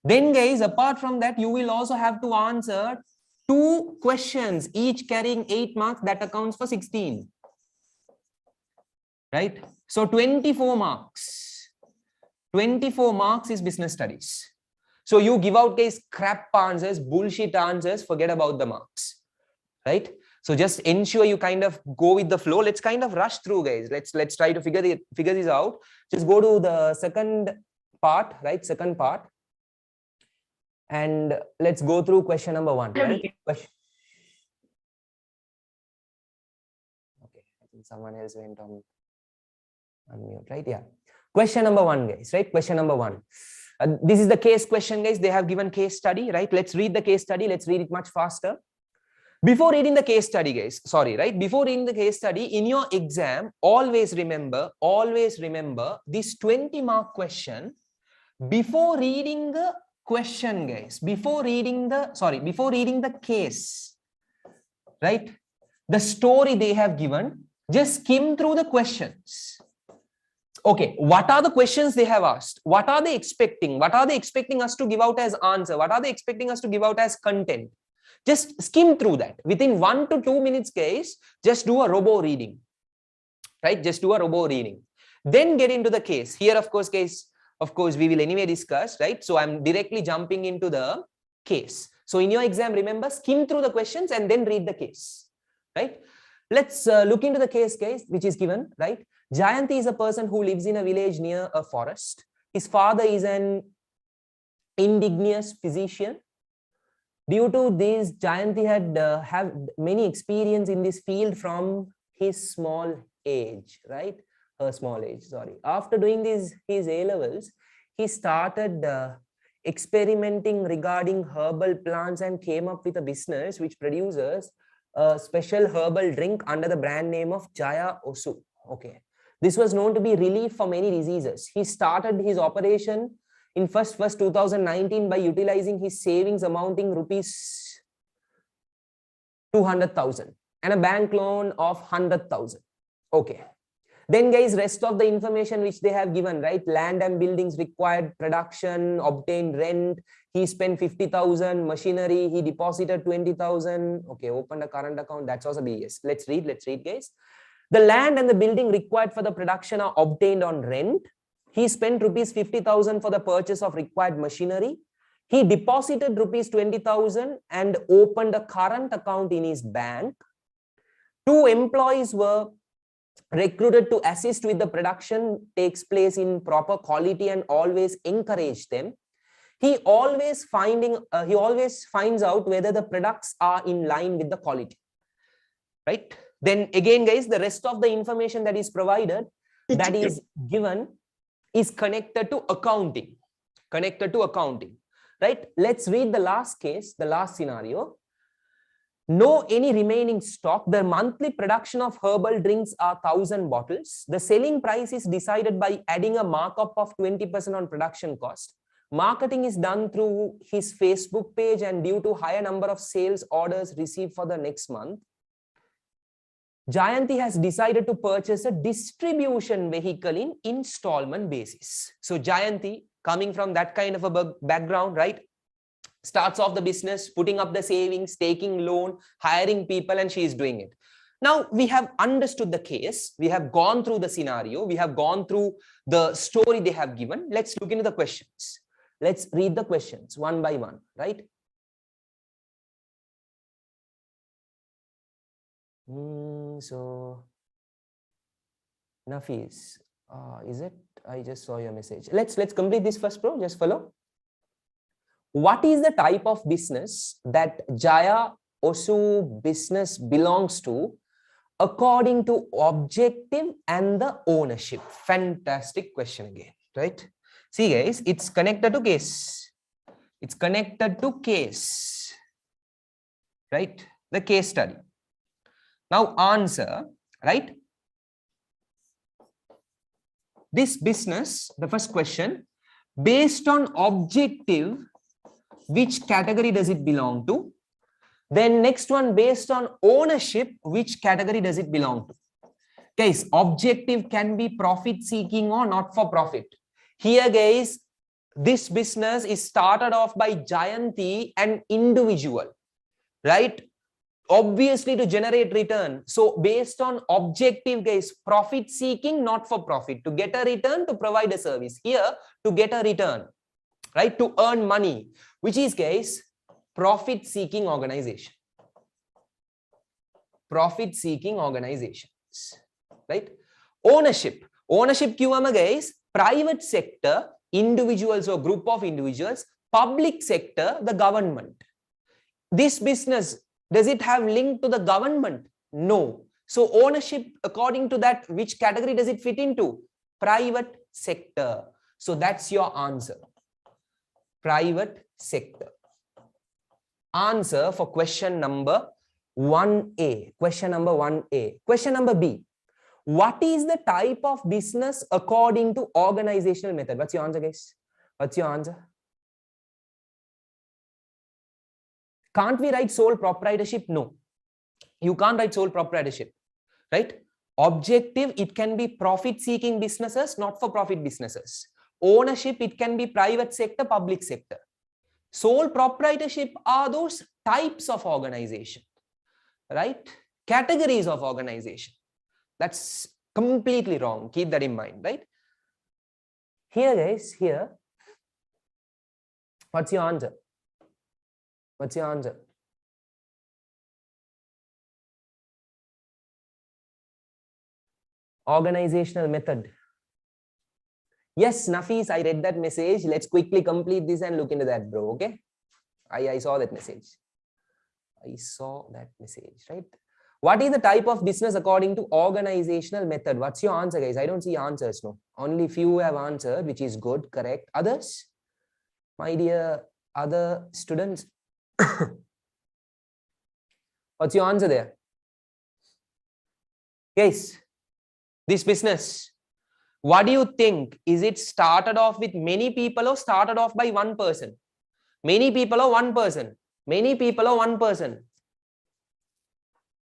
Then, guys, apart from that, you will also have to answer 2 questions, each carrying 8 marks. That accounts for 16, right? So 24 marks. 24 marks is business studies. So you give out, guys, crap answers, bullshit answers, forget about the marks, right? So just ensure you kind of go with the flow. Let's kind of rush through, guys. Let's try to figure this out. Just go to the second part, right? Second part. And let's go through question number 1, right? Okay, I think someone else went on unmute, right? Yeah. Question number 1, guys, right? Question number 1. This is the case question, guys. They have given case study, right? Let's read the case study. Let's read it much faster. Before reading the case study, guys, sorry, right? Before reading the case study, in your exam, always remember this 20-mark question. Before reading the question, guys, before reading the case, right? The story they have given, just skim through the questions. Okay, what are the questions they have asked? What are they expecting? What are they expecting us to give out as answer? What are they expecting us to give out as content? Just skim through that. Within 1 to 2 minutes, guys, just do a robo reading, right? Just do a robo reading. Then get into the case. Here, of course, guys, we will anyway discuss, right? So I'm directly jumping into the case. So in your exam, remember, skim through the questions and then read the case, right? Let's look into the case, guys, which is given, right? Jayanti is a person who lives in a village near a forest. His father is an indigenous physician. Due to this, Jayanti had have many experience in this field from his small age, right? Her small age, sorry. After doing his A-levels, he started experimenting regarding herbal plants and came up with a business which produces a special herbal drink under the brand name of Jaya Osu. Okay. This was known to be relief for many diseases. He started his operation in first 2019 by utilizing his savings amounting rupees 200,000 and a bank loan of 100,000. Okay. Then guys, rest of the information which they have given, right? Land and buildings required, production, obtained rent. He spent 50,000, machinery, he deposited 20,000. Okay, opened a current account. That's also BS. Let's read guys. The land and the building required for the production are obtained on rent. He spent rupees 50,000 for the purchase of required machinery. He deposited rupees 20,000 and opened a current account in his bank. 2 employees were recruited to assist with the production takes place in proper quality and always encourage them. He always finds out whether the products are in line with the quality, right? Then again, guys, the rest of the information that is provided, that is given, is connected to accounting, right? Let's read the last case, the last scenario. No any remaining stock. The monthly production of herbal drinks are 1,000 bottles. The selling price is decided by adding a markup of 20% on production cost. Marketing is done through his Facebook page, and due to higher number of sales orders received for the next month, Jayanti has decided to purchase a distribution vehicle in installment basis. So Jayanti, coming from that kind of a background, right, starts off the business, putting up the savings, taking loan, hiring people, and she is doing it. Now we have understood the case. We have gone through the scenario. We have gone through the story they have given. Let's look into the questions. Let's read the questions one by one, right? So Nafis, is it? I just saw your message. Let's complete this first, bro. Just follow. What is the type of business that Jaya Osu business belongs to according to objective and the ownership? Fantastic question again, right? See guys, it's connected to case. It's connected to case, right? The case study. Now answer, right? This business, the first question, based on objective, which category does it belong to? Then next one, based on ownership, which category does it belong to? Guys, objective can be profit seeking or not for profit. Here guys, this business is started off by Jayanti, an individual, right? Obviously to generate return. So based on objective guys, profit seeking, not for profit, to get a return, to provide a service. Here to get a return, right? To earn money, which is guys, profit seeking organization. Profit seeking organizations, right? Ownership QM guys, private sector, individuals or group of individuals, public sector, the government. This business, does it have link to the government? No. So ownership, according to that, which category does it fit into? Private sector. So that's your answer. Private sector. Answer for question number 1A. Question number 1A. Question number B. What is the type of business according to organizational method? What's your answer, guys? What's your answer? Can't we write sole proprietorship? No. You can't write sole proprietorship, right? Objective, it can be profit-seeking businesses, not-for-profit businesses. Ownership, it can be private sector, public sector. Sole proprietorship are those types of organization, right? Categories of organization. That's completely wrong. Keep that in mind, right? Here, guys, here. What's your answer? What's your answer? Organizational method. Yes, Nafis, I read that message. Let's quickly complete this and look into that, bro. Okay. I saw that message. I saw that message, right? What is the type of business according to organizational method? What's your answer, guys? I don't see answers, no. Only few have answered, which is good, correct. Others? My dear other students. What's your answer there? Guys, this business, what do you think? Is it started off with many people or started off by one person? Many people or one person? Many people or one person?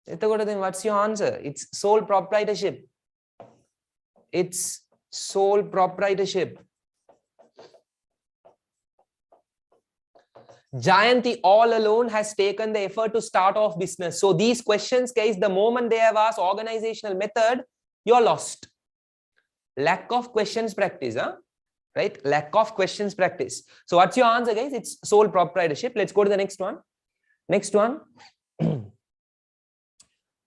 Then what's your answer? It's sole proprietorship. It's sole proprietorship. Jayanti all alone has taken the effort to start off business. So these questions, guys, the moment they have asked organizational method, you're lost. Lack of questions practice, huh? Right? Lack of questions practice. So what's your answer, guys? It's sole proprietorship. Let's go to the next one. Next one.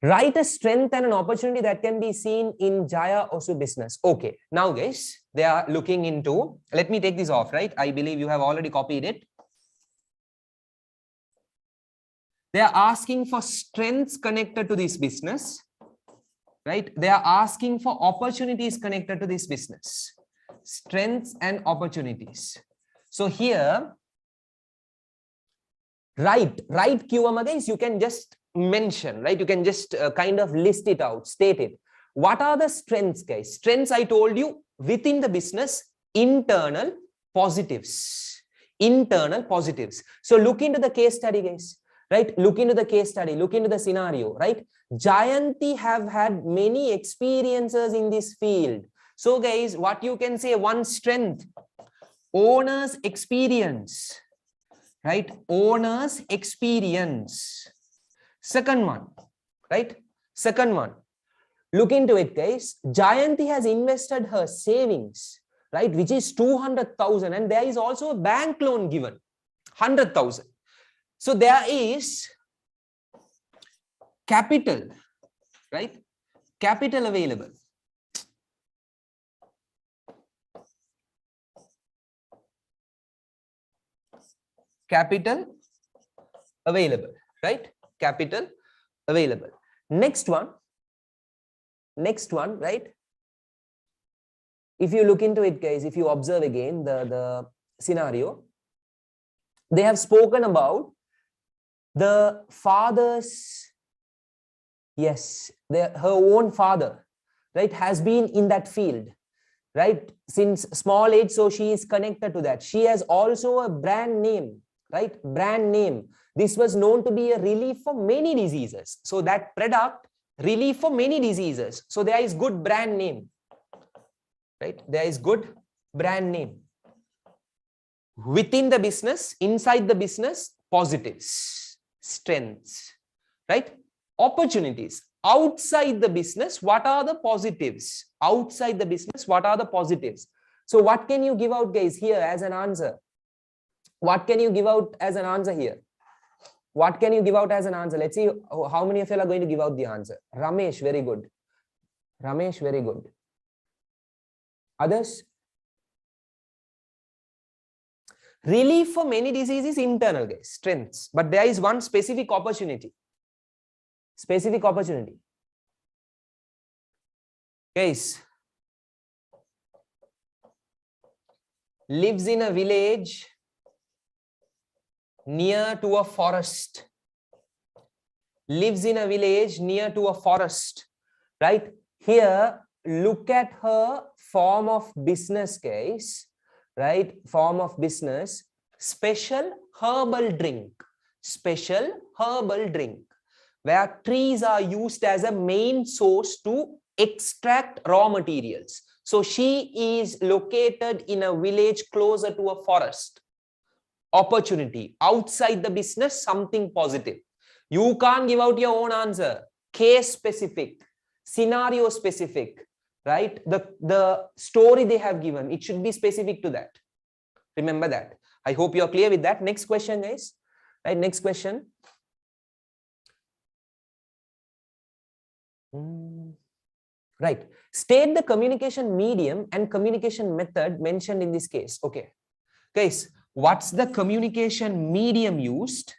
Write a strength and an opportunity that can be seen in Jaya Osu business. Okay. Now, guys, they are looking into, let me take this off, right? I believe you have already copied it. They are asking for strengths connected to this business, right? They are asking for opportunities connected to this business. Strengths and opportunities. So here, write QM again, you can just mention, right? You can just kind of list it out, state it. What are the strengths, guys? Strengths, I told you, within the business, internal positives. Internal positives. So look into the case study, guys. Right? Look into the case study, look into the scenario, right? Jayanti have had many experiences in this field. So guys, what you can say, one strength, owner's experience, right? Owner's experience. Second one, right? Second one, look into it, guys. Jayanti has invested her savings, right? Which is 200,000, and there is also a bank loan given, 100,000. So there is capital, right? Capital available. Capital available, right? Capital available. Next one, right? If you look into it, guys, if you observe again the scenario, they have spoken about the father's, yes, her own father, right, has been in that field, right, since small age. So she is connected to that. She has also a brand name, right? Brand name. This was known to be a relief for many diseases. So that product, relief for many diseases. So there is good brand name, right? There is good brand name. Within the business, inside the business, positives. Strengths, right? Opportunities. Outside the business, what are the positives? Outside the business, what are the positives? So what can you give out, guys, here as an answer? What can you give out as an answer here? What can you give out as an answer? Let's see how many of you are going to give out the answer. Ramesh, very good. Ramesh, very good. Others? Relief for many diseases, internal, guys, strengths. But there is one specific opportunity. Specific opportunity. Guys, lives in a village near to a forest. Lives in a village near to a forest, right? Here, look at her form of business, guys. Right? Form of business, special herbal drink, where trees are used as a main source to extract raw materials. So she is located in a village closer to a forest. Opportunity. Outside the business, something positive. You can't give out your own answer. Case specific, scenario specific. Right? The story they have given, it should be specific to that. Remember that. I hope you're clear with that. Next question, guys. Right, next question. Right. State the communication medium and communication method mentioned in this case. Okay. Guys, what's the communication medium used?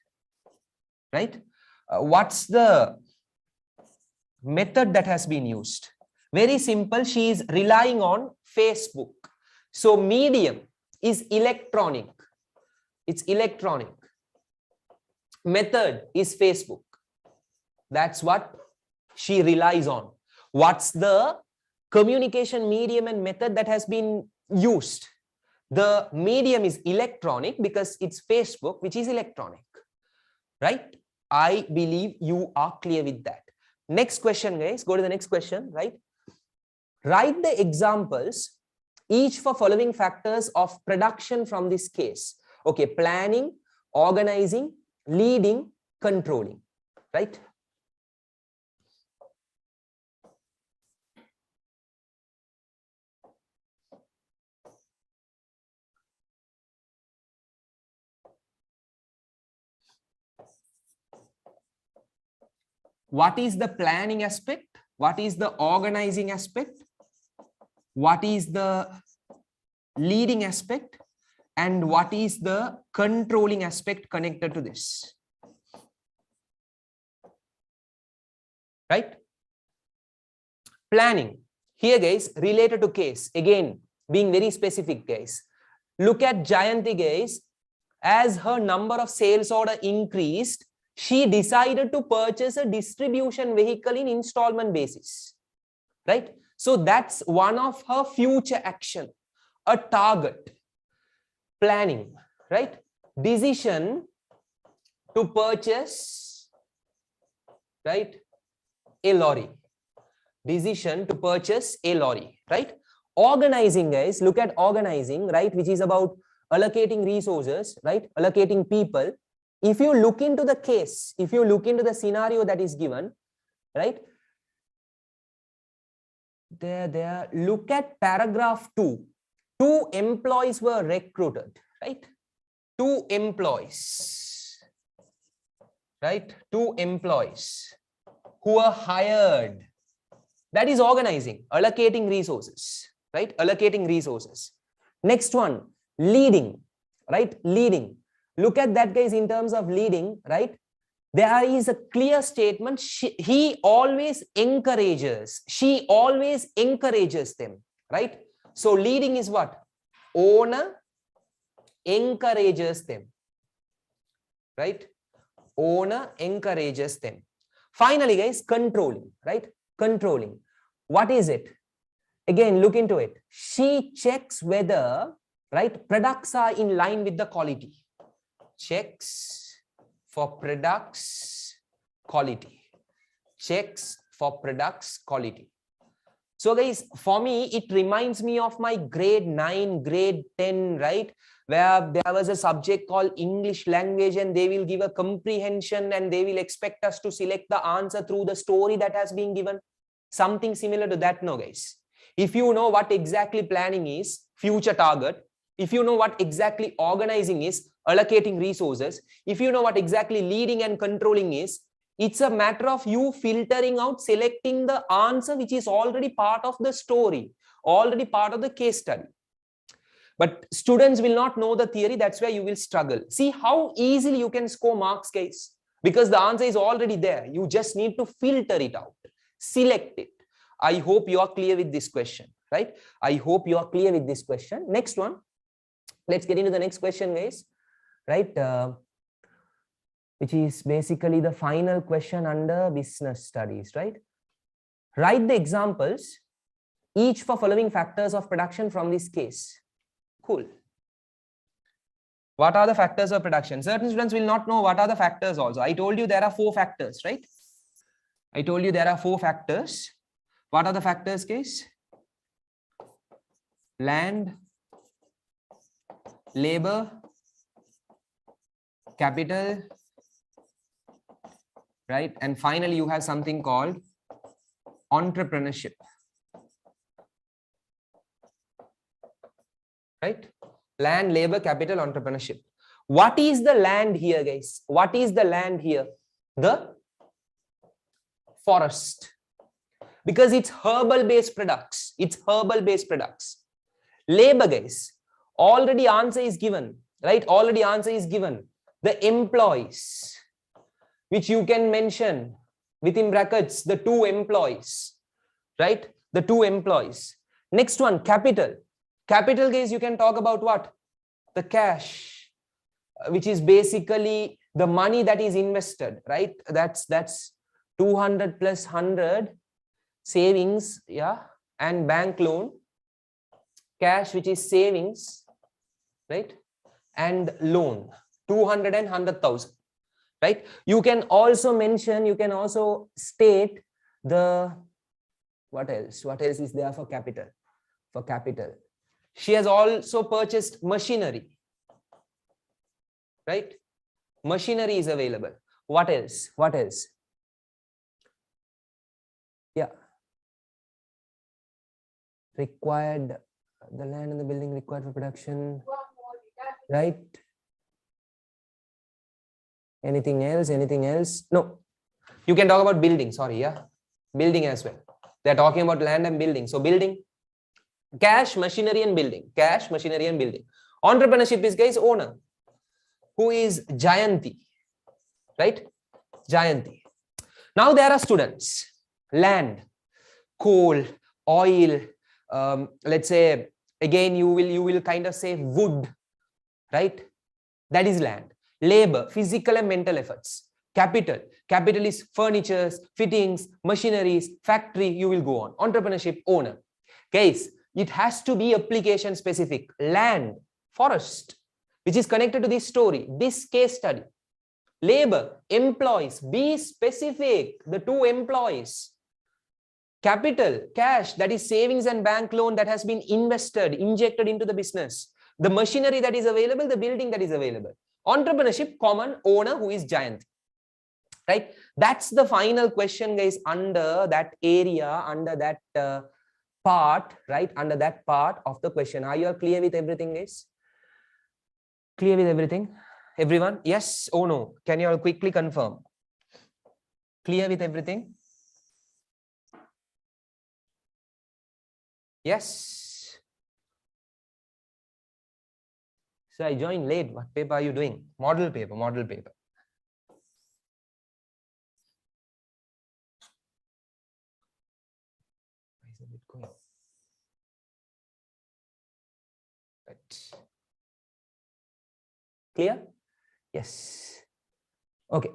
Right? What's the method that has been used? Very simple. She is relying on Facebook. So medium is electronic. It's electronic. Method is Facebook. That's what she relies on. What's the communication medium and method that has been used? The medium is electronic because it's Facebook, which is electronic. Right? I believe you are clear with that. Next question, guys. Go to the next question, right? Write the examples, each for following factors of production from this case. Okay, planning, organizing, leading, controlling, right? What is the planning aspect? What is the organizing aspect? What is the leading aspect? And what is the controlling aspect connected to this? Right? Planning. Here, guys, related to case. Again, being very specific, guys. Look at Jayanti, guys. As her number of sales order increased, she decided to purchase a distribution vehicle in installment basis, right? So that's one of her future action, a target. Planning, right? Decision to purchase, right, a lorry. Decision to purchase a lorry, right? Organizing, guys, look at organizing, right, which is about allocating resources, right, allocating people. If you look into the case, if you look into the scenario that is given, right, there, look at paragraph 2. 2 employees were recruited, right? 2 employees, right? 2 employees who were hired. That is organizing, allocating resources, right? Allocating resources. Next one, leading, right? Leading. Look at that, guys, in terms of leading, right? There is a clear statement. He always encourages. She always encourages them, right? So leading is what? Owner encourages them, right? Owner encourages them. Finally, guys, controlling, right? Controlling. What is it? Again, look into it. She checks whether, right, products are in line with the quality. Checks for products quality. Checks for products quality. So guys, for me, it reminds me of my grade 9, grade 10, right? Where there was a subject called English language and they will give a comprehension and they will expect us to select the answer through the story that has been given. Something similar to that, no, guys. If you know what exactly planning is, future target. If you know what exactly organizing is, allocating resources. If you know what exactly leading and controlling is, it's a matter of you filtering out, selecting the answer which is already part of the story, already part of the case study. But students will not know the theory. That's where you will struggle. See how easily you can score marks, guys, because the answer is already there. You just need to filter it out, select it. I hope you are clear with this question, right? I hope you are clear with this question. Next one. Let's get into the next question, guys, right? Which is basically the final question under business studies, right? Write the examples, each for following factors of production from this case. Cool. What are the factors of production? Certain students will not know what are the factors also. I told you there are 4 factors, right? I told you there are 4 factors. What are the factors, guys? Land, labor, capital, right? And finally, you have something called entrepreneurship, right? Land, labor, capital, entrepreneurship. What is the land here, guys? What is the land here? The forest. Because it's herbal-based products. It's herbal-based products. Labor, guys. Already answer is given, right? Already answer is given. The employees, which you can mention within brackets, the 2 employees, right? The 2 employees. Next one, capital. Capital, guys, you can talk about what? The cash, which is basically the money that is invested, right? That's 200 plus 100 savings, yeah, and bank loan. Cash, which is savings, right? And loan, 200 and 100,000, right? You can also mention, you can also state The what else? What else is there for capital? For capital, she has also purchased machinery, right? Machinery is available. What else? What else? Yeah. Required the land and the building required for production, right? Anything else? Anything else? No. You can talk about building. Sorry, yeah. Building as well. They're talking about land and building. So building, cash, machinery and building. Cash, machinery and building. Entrepreneurship is, guys, owner. Who is Jayanti, right? Jayanti. Now there are students. Land, coal, oil, let's say, again, you will kind of say wood, right? That is land. Labor, physical and mental efforts. Capital, capital is furnitures, fittings, machineries, factory, you will go on. Entrepreneurship, owner. Guys, it has to be application specific. Land, forest, which is connected to this story, this case study. Labor, employees, be specific, the two employees. Capital, cash, that is savings and bank loan that has been invested, injected into the business. The machinery that is available, the building that is available. Entrepreneurship, common, owner, who is Jayanti. Right? That's the final question, guys, under that area, under that part, right? Under that part of the question. Are you all clear with everything, guys? Clear with everything? Everyone? Yes or no? Can you all quickly confirm? Clear with everything? Yes. So I joined late. What paper are you doing? Model paper, model paper. Right. Clear? Yes. Okay.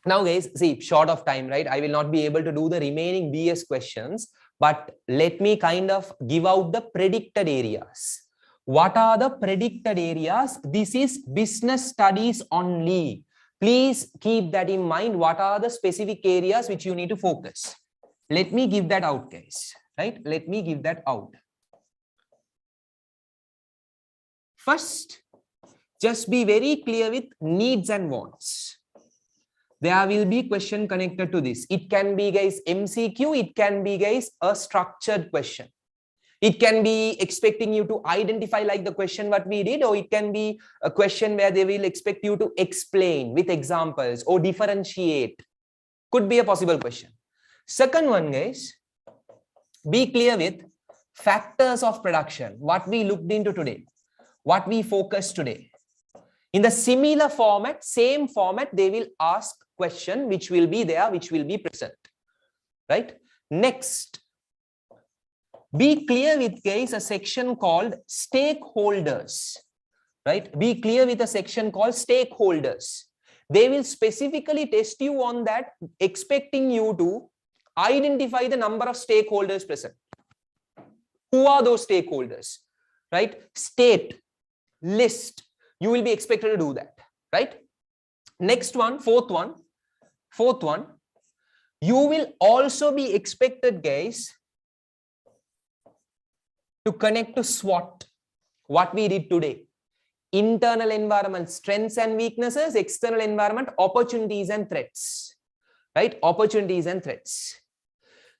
Now, guys, see, short of time, right? I will not be able to do the remaining BS questions, but let me kind of give out the predicted areas. What are the predicted areas? This is business studies only. Please keep that in mind. What are the specific areas which you need to focus? Let me give that out, guys, right? Let me give that out. First, just be very clear with needs and wants. There will be question connected to this. It can be, guys, MCQ. It can be, guys, a structured question. It can be expecting you to identify like the question what we did, or it can be a question where they will expect you to explain with examples or differentiate. Could be a possible question. Second one, guys, be clear with factors of production. What we looked into today, what we focused today. In the similar format, same format, they will ask question which will be there, which will be present, right? Next, be clear with, guys, a section called stakeholders, right? Be clear with a section called stakeholders. They will specifically test you on that, expecting you to identify the number of stakeholders present. Who are those stakeholders, right? State, list. You will be expected to do that, right? Next one, fourth one, you will also be expected, guys, to connect to SWOT, what we did today. Internal environment, strengths and weaknesses, external environment, opportunities and threats, right? Opportunities and threats.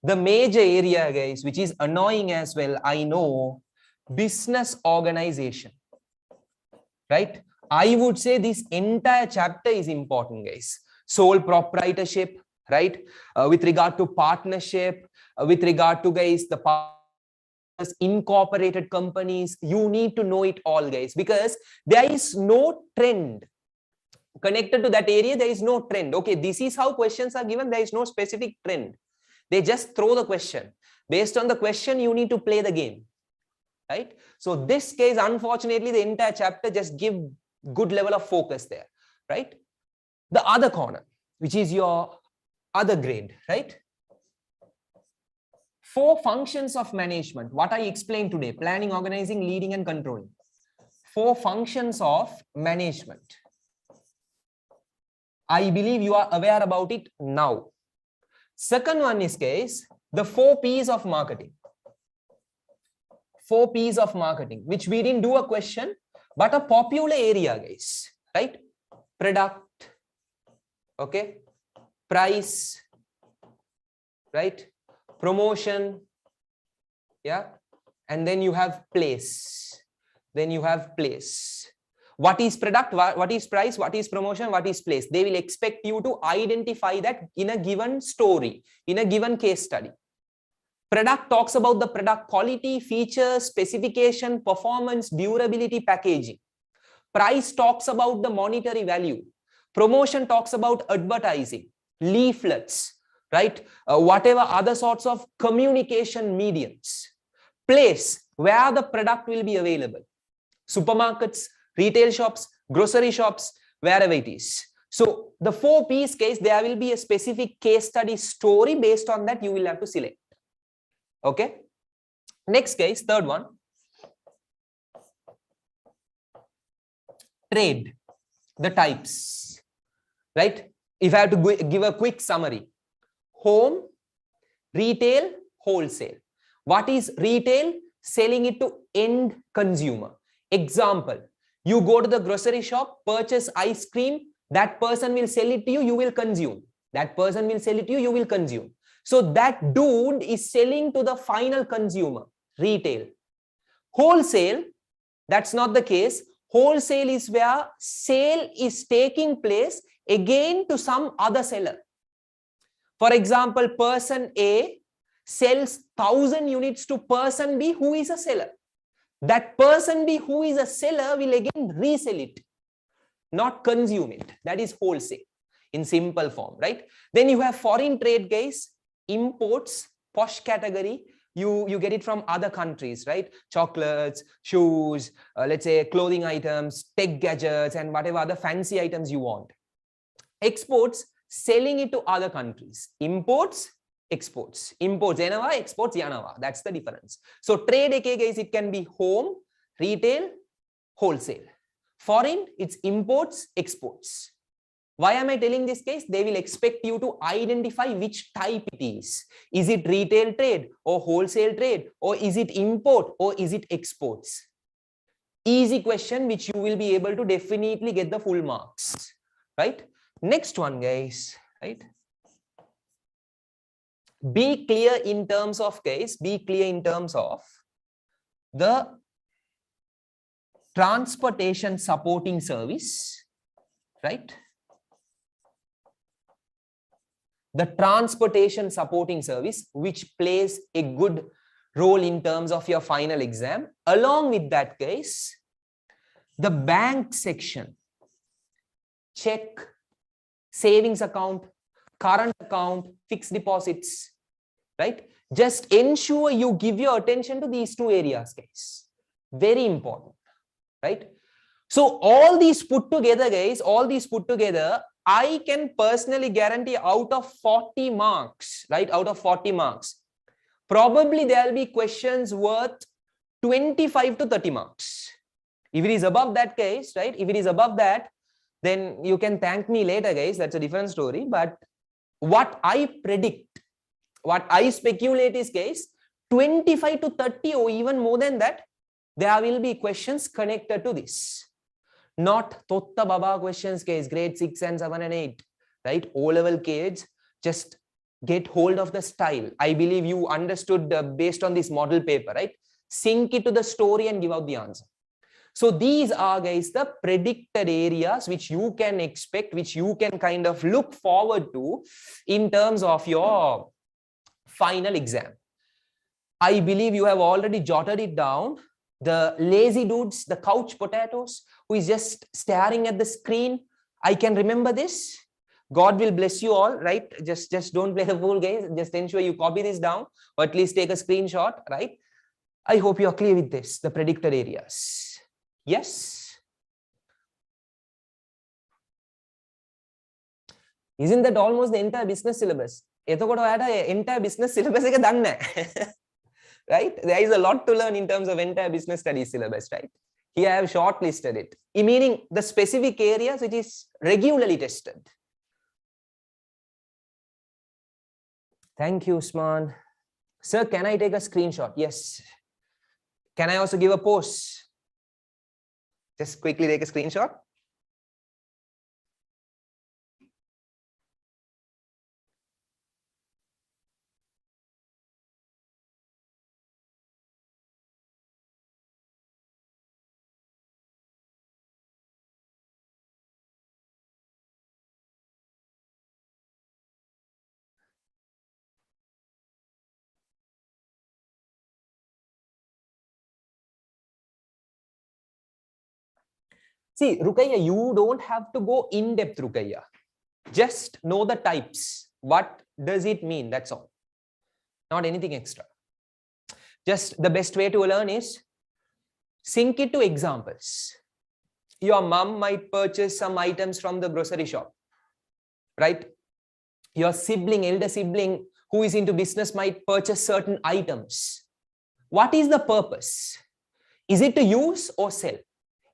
The major area, guys, which is annoying as well, I know, business organization. Right? I would say this entire chapter is important, guys. Sole proprietorship, right? With regard to partnership, with regard to, guys, the incorporated companies, you need to know it all, guys, because there is no trend connected to that area. There is no trend. Okay, this is how questions are given. There is no specific trend. They just throw the question. Based on the question, you need to play the game. Right? So this case, unfortunately, the entire chapter just give good level of focus there, right? The other corner, which is your other grade, right? 4 functions of management. What I explained today: planning, organizing, leading, and controlling. 4 functions of management. I believe you are aware about it now. Second one is guys, the 4 P's of marketing. 4 P's of marketing, which we didn't do a question, but a popular area, guys, right? Product, okay, price, right? Promotion, yeah, and then you have place. Then you have place. What is product? What is price? What is promotion? What is place? They will expect you to identify that in a given story, in a given case study. Product talks about the product quality, features, specification, performance, durability, packaging. Price talks about the monetary value. Promotion talks about advertising, leaflets, right? Whatever other sorts of communication mediums. Place, where the product will be available. Supermarkets, retail shops, grocery shops, wherever it is. So the 4 P's case, there will be a specific case study story. Based on that, you will have to select. Okay. Next case, third one. Trade, the types, right? If I have to give a quick summary. Home, retail, wholesale. What is retail? Selling it to end consumer. Example, you go to the grocery shop, purchase ice cream, that person will sell it to you, you will consume. That person will sell it to you, you will consume. So that dude is selling to the final consumer, retail. Wholesale, that's not the case. Wholesale is where sale is taking place again to some other seller. For example, person A sells 1,000 units to person B, who is a seller. That person B, who is a seller, will again resell it, not consume it. That is wholesale in simple form, right? Then you have foreign trade, guys. Imports, posh category. You get it from other countries, right? Chocolates, shoes, let's say clothing items, tech gadgets, and whatever other fancy items you want. Exports, selling it to other countries. Imports, exports. Imports, Yanava, exports, Yanava. That's the difference. So trade, okay, guys, it can be home, retail, wholesale. Foreign, it's imports, exports. Why am I telling this case? They will expect you to identify which type it is. Is it retail trade or wholesale trade, or is it import or is it exports? Easy question which you will be able to definitely get the full marks, right? Next one, guys, right? Be clear in terms of case, be clear in terms of the transportation supporting service, right? The transportation supporting service, which plays a good role in terms of your final exam. Along with that, guys, the bank section, check, savings account, current account, fixed deposits, right? Just ensure you give your attention to these 2 areas, guys. Very important, right? So all these put together, guys, all these put together, I can personally guarantee out of 40 marks, right? Out of 40 marks, probably there will be questions worth 25 to 30 marks. If it is above that case, right? If it is above that, then you can thank me later, guys. That's a different story. But what I predict, what I speculate is, guys, 25 to 30 or even more than that, there will be questions connected to this. Not Totta Baba questions, guys, grade 6 and 7 and 8, right? O-level kids, just get hold of the style. I believe you understood based on this model paper, right? Sink it to the story and give out the answer. So these are, guys, the predicted areas which you can expect, which you can kind of look forward to in terms of your final exam. I believe you have already jotted it down. The lazy dudes, the couch potatoes, who is just staring at the screen. I can remember this. God will bless you all, right? Just don't play the fool, guys. Just ensure you copy this down or at least take a screenshot, right? I hope you are clear with this, the predicted areas. Yes. Isn't that almost the entire business syllabus? Entire business syllabus right? There is a lot to learn in terms of entire business studies syllabus, right? Here I have shortlisted it, meaning the specific areas which is regularly tested. Thank you, Usman. Sir, can I take a screenshot? Yes. Can I also give a pose? Just quickly take a screenshot. See, Rukaiya, you don't have to go in depth, Rukaiya. Just know the types. What does it mean? That's all. Not anything extra. Just the best way to learn is sink it to examples. Your mom might purchase some items from the grocery shop, right? Your sibling, elder sibling who is into business might purchase certain items. What is the purpose? Is it to use or sell?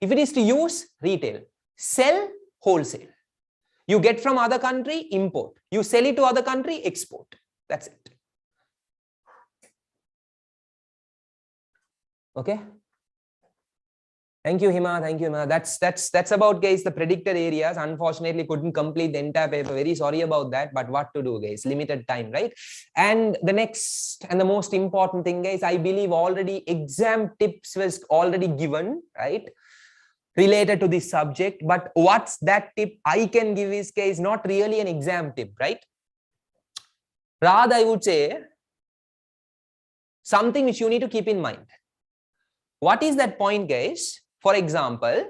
If it is to use, retail. Sell, wholesale. You get from other country, import. You sell it to other country, export. That's it. Okay. Thank you, Hima. Thank you, Hima. That's about, guys, the predicted areas. Unfortunately, couldn't complete the entire paper. Very sorry about that. But what to do, guys? Limited time, right? And the next and the most important thing, guys, I believe already exam tips was already given, right? Related to this subject. But what's that tip I can give is, guys, not really an exam tip, right? Rather, I would say something which you need to keep in mind. What is that point, guys? For example,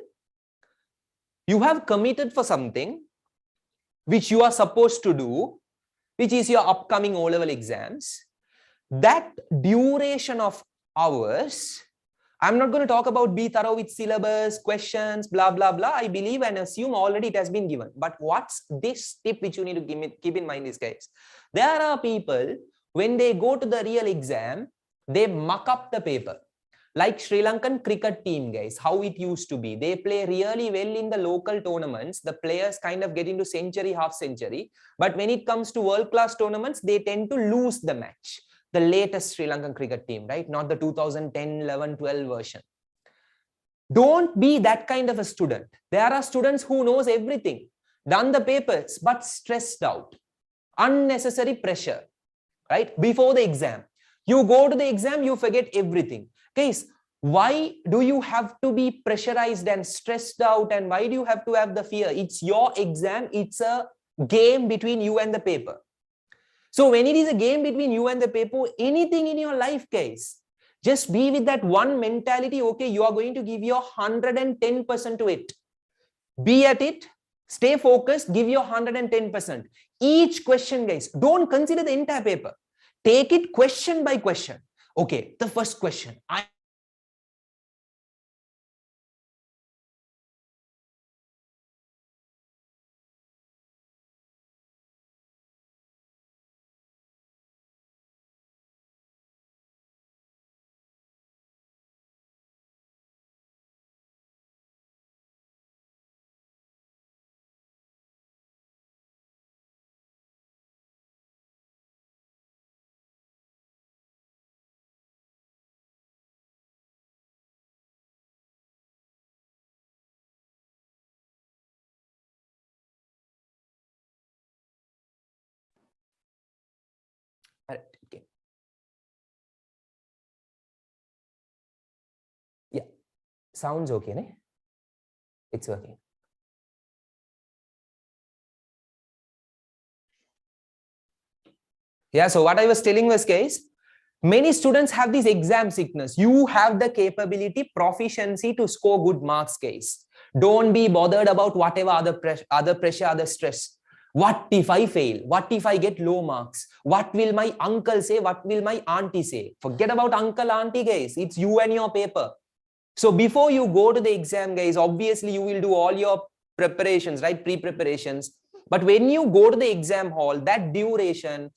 you have committed for something which you are supposed to do, which is your upcoming O-level exams. That duration of hours, I'm not going to talk about be thorough with syllabus, questions, blah, blah, blah. I believe and assume already it has been given. But what's this tip which you need to keep in mind is, guys, there are people, when they go to the real exam, they muck up the paper. Like Sri Lankan cricket team, guys, how it used to be. They play really well in the local tournaments. The players kind of get into century, half century. But when it comes to world-class tournaments, they tend to lose the match. The latest Sri Lankan cricket team, right? Not the 2010, 11, 12 version. Don't be that kind of a student. There are students who knows everything, done the papers, but stressed out. Unnecessary pressure, right? Before the exam. You go to the exam, you forget everything. Guys, why do you have to be pressurized and stressed out, and why do you have to have the fear? It's your exam. It's a game between you and the paper. So when it is a game between you and the paper, anything in your life, guys, just be with that one mentality. Okay, you are going to give your 110% to it. Be at it. Stay focused. Give your 110%. Each question, guys, don't consider the entire paper. Take it question by question. Okay, the first question. Okay. Yeah, sounds okay, ne? It's working. Yeah, so what I was telling was, guys, many students have this exam sickness. You have the capability, proficiency to score good marks, guys. Don't be bothered about whatever other pressure, other stress. What if I fail? What if I get low marks? What will my uncle say? What will my auntie say? Forget about uncle, auntie, guys. It's you and your paper. So before you go to the exam, guys, obviously you will do all your preparations, right? Pre-preparations. But when you go to the exam hall, that duration,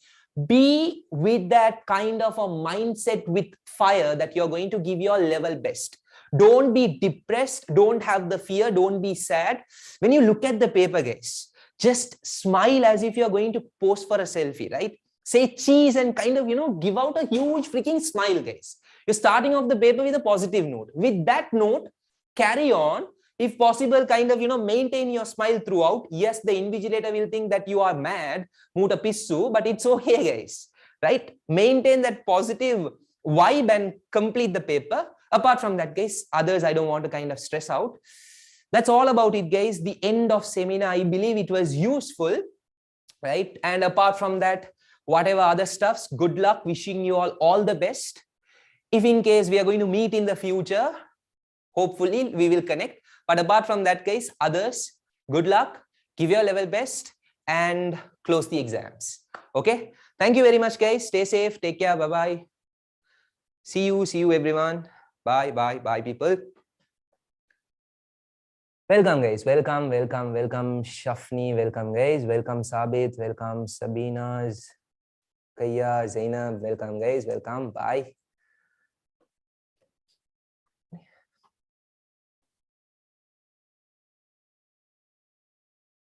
be with that kind of a mindset with fire that you're going to give your level best. Don't be depressed. Don't have the fear. Don't be sad. When you look at the paper, guys, just smile as if you're going to pose for a selfie, right? say cheese and kind of, give out a huge freaking smile, guys. You're starting off the paper with a positive note. With that note, carry on. If possible, kind of, maintain your smile throughout. Yes, the invigilator will think that you are mad, muta pissu, but it's okay, guys, right? Maintain that positive vibe and complete the paper. Apart from that, guys, others, I don't want to kind of stress out. That's all about it, guys. The end of seminar, I believe it was useful, right? And apart from that, whatever other stuffs, good luck, wishing you all the best. If in case we are going to meet in the future, hopefully we will connect. But apart from that, guys, others, good luck, give your level best and close the exams. Okay. Thank you very much, guys. Stay safe. Take care. Bye-bye. See you everyone. Bye, people. Welcome, guys. Welcome. Shafni, welcome, guys. Welcome, Sabit. Welcome, Sabina's. Kaya, Zainab. Welcome, guys. Welcome. Bye.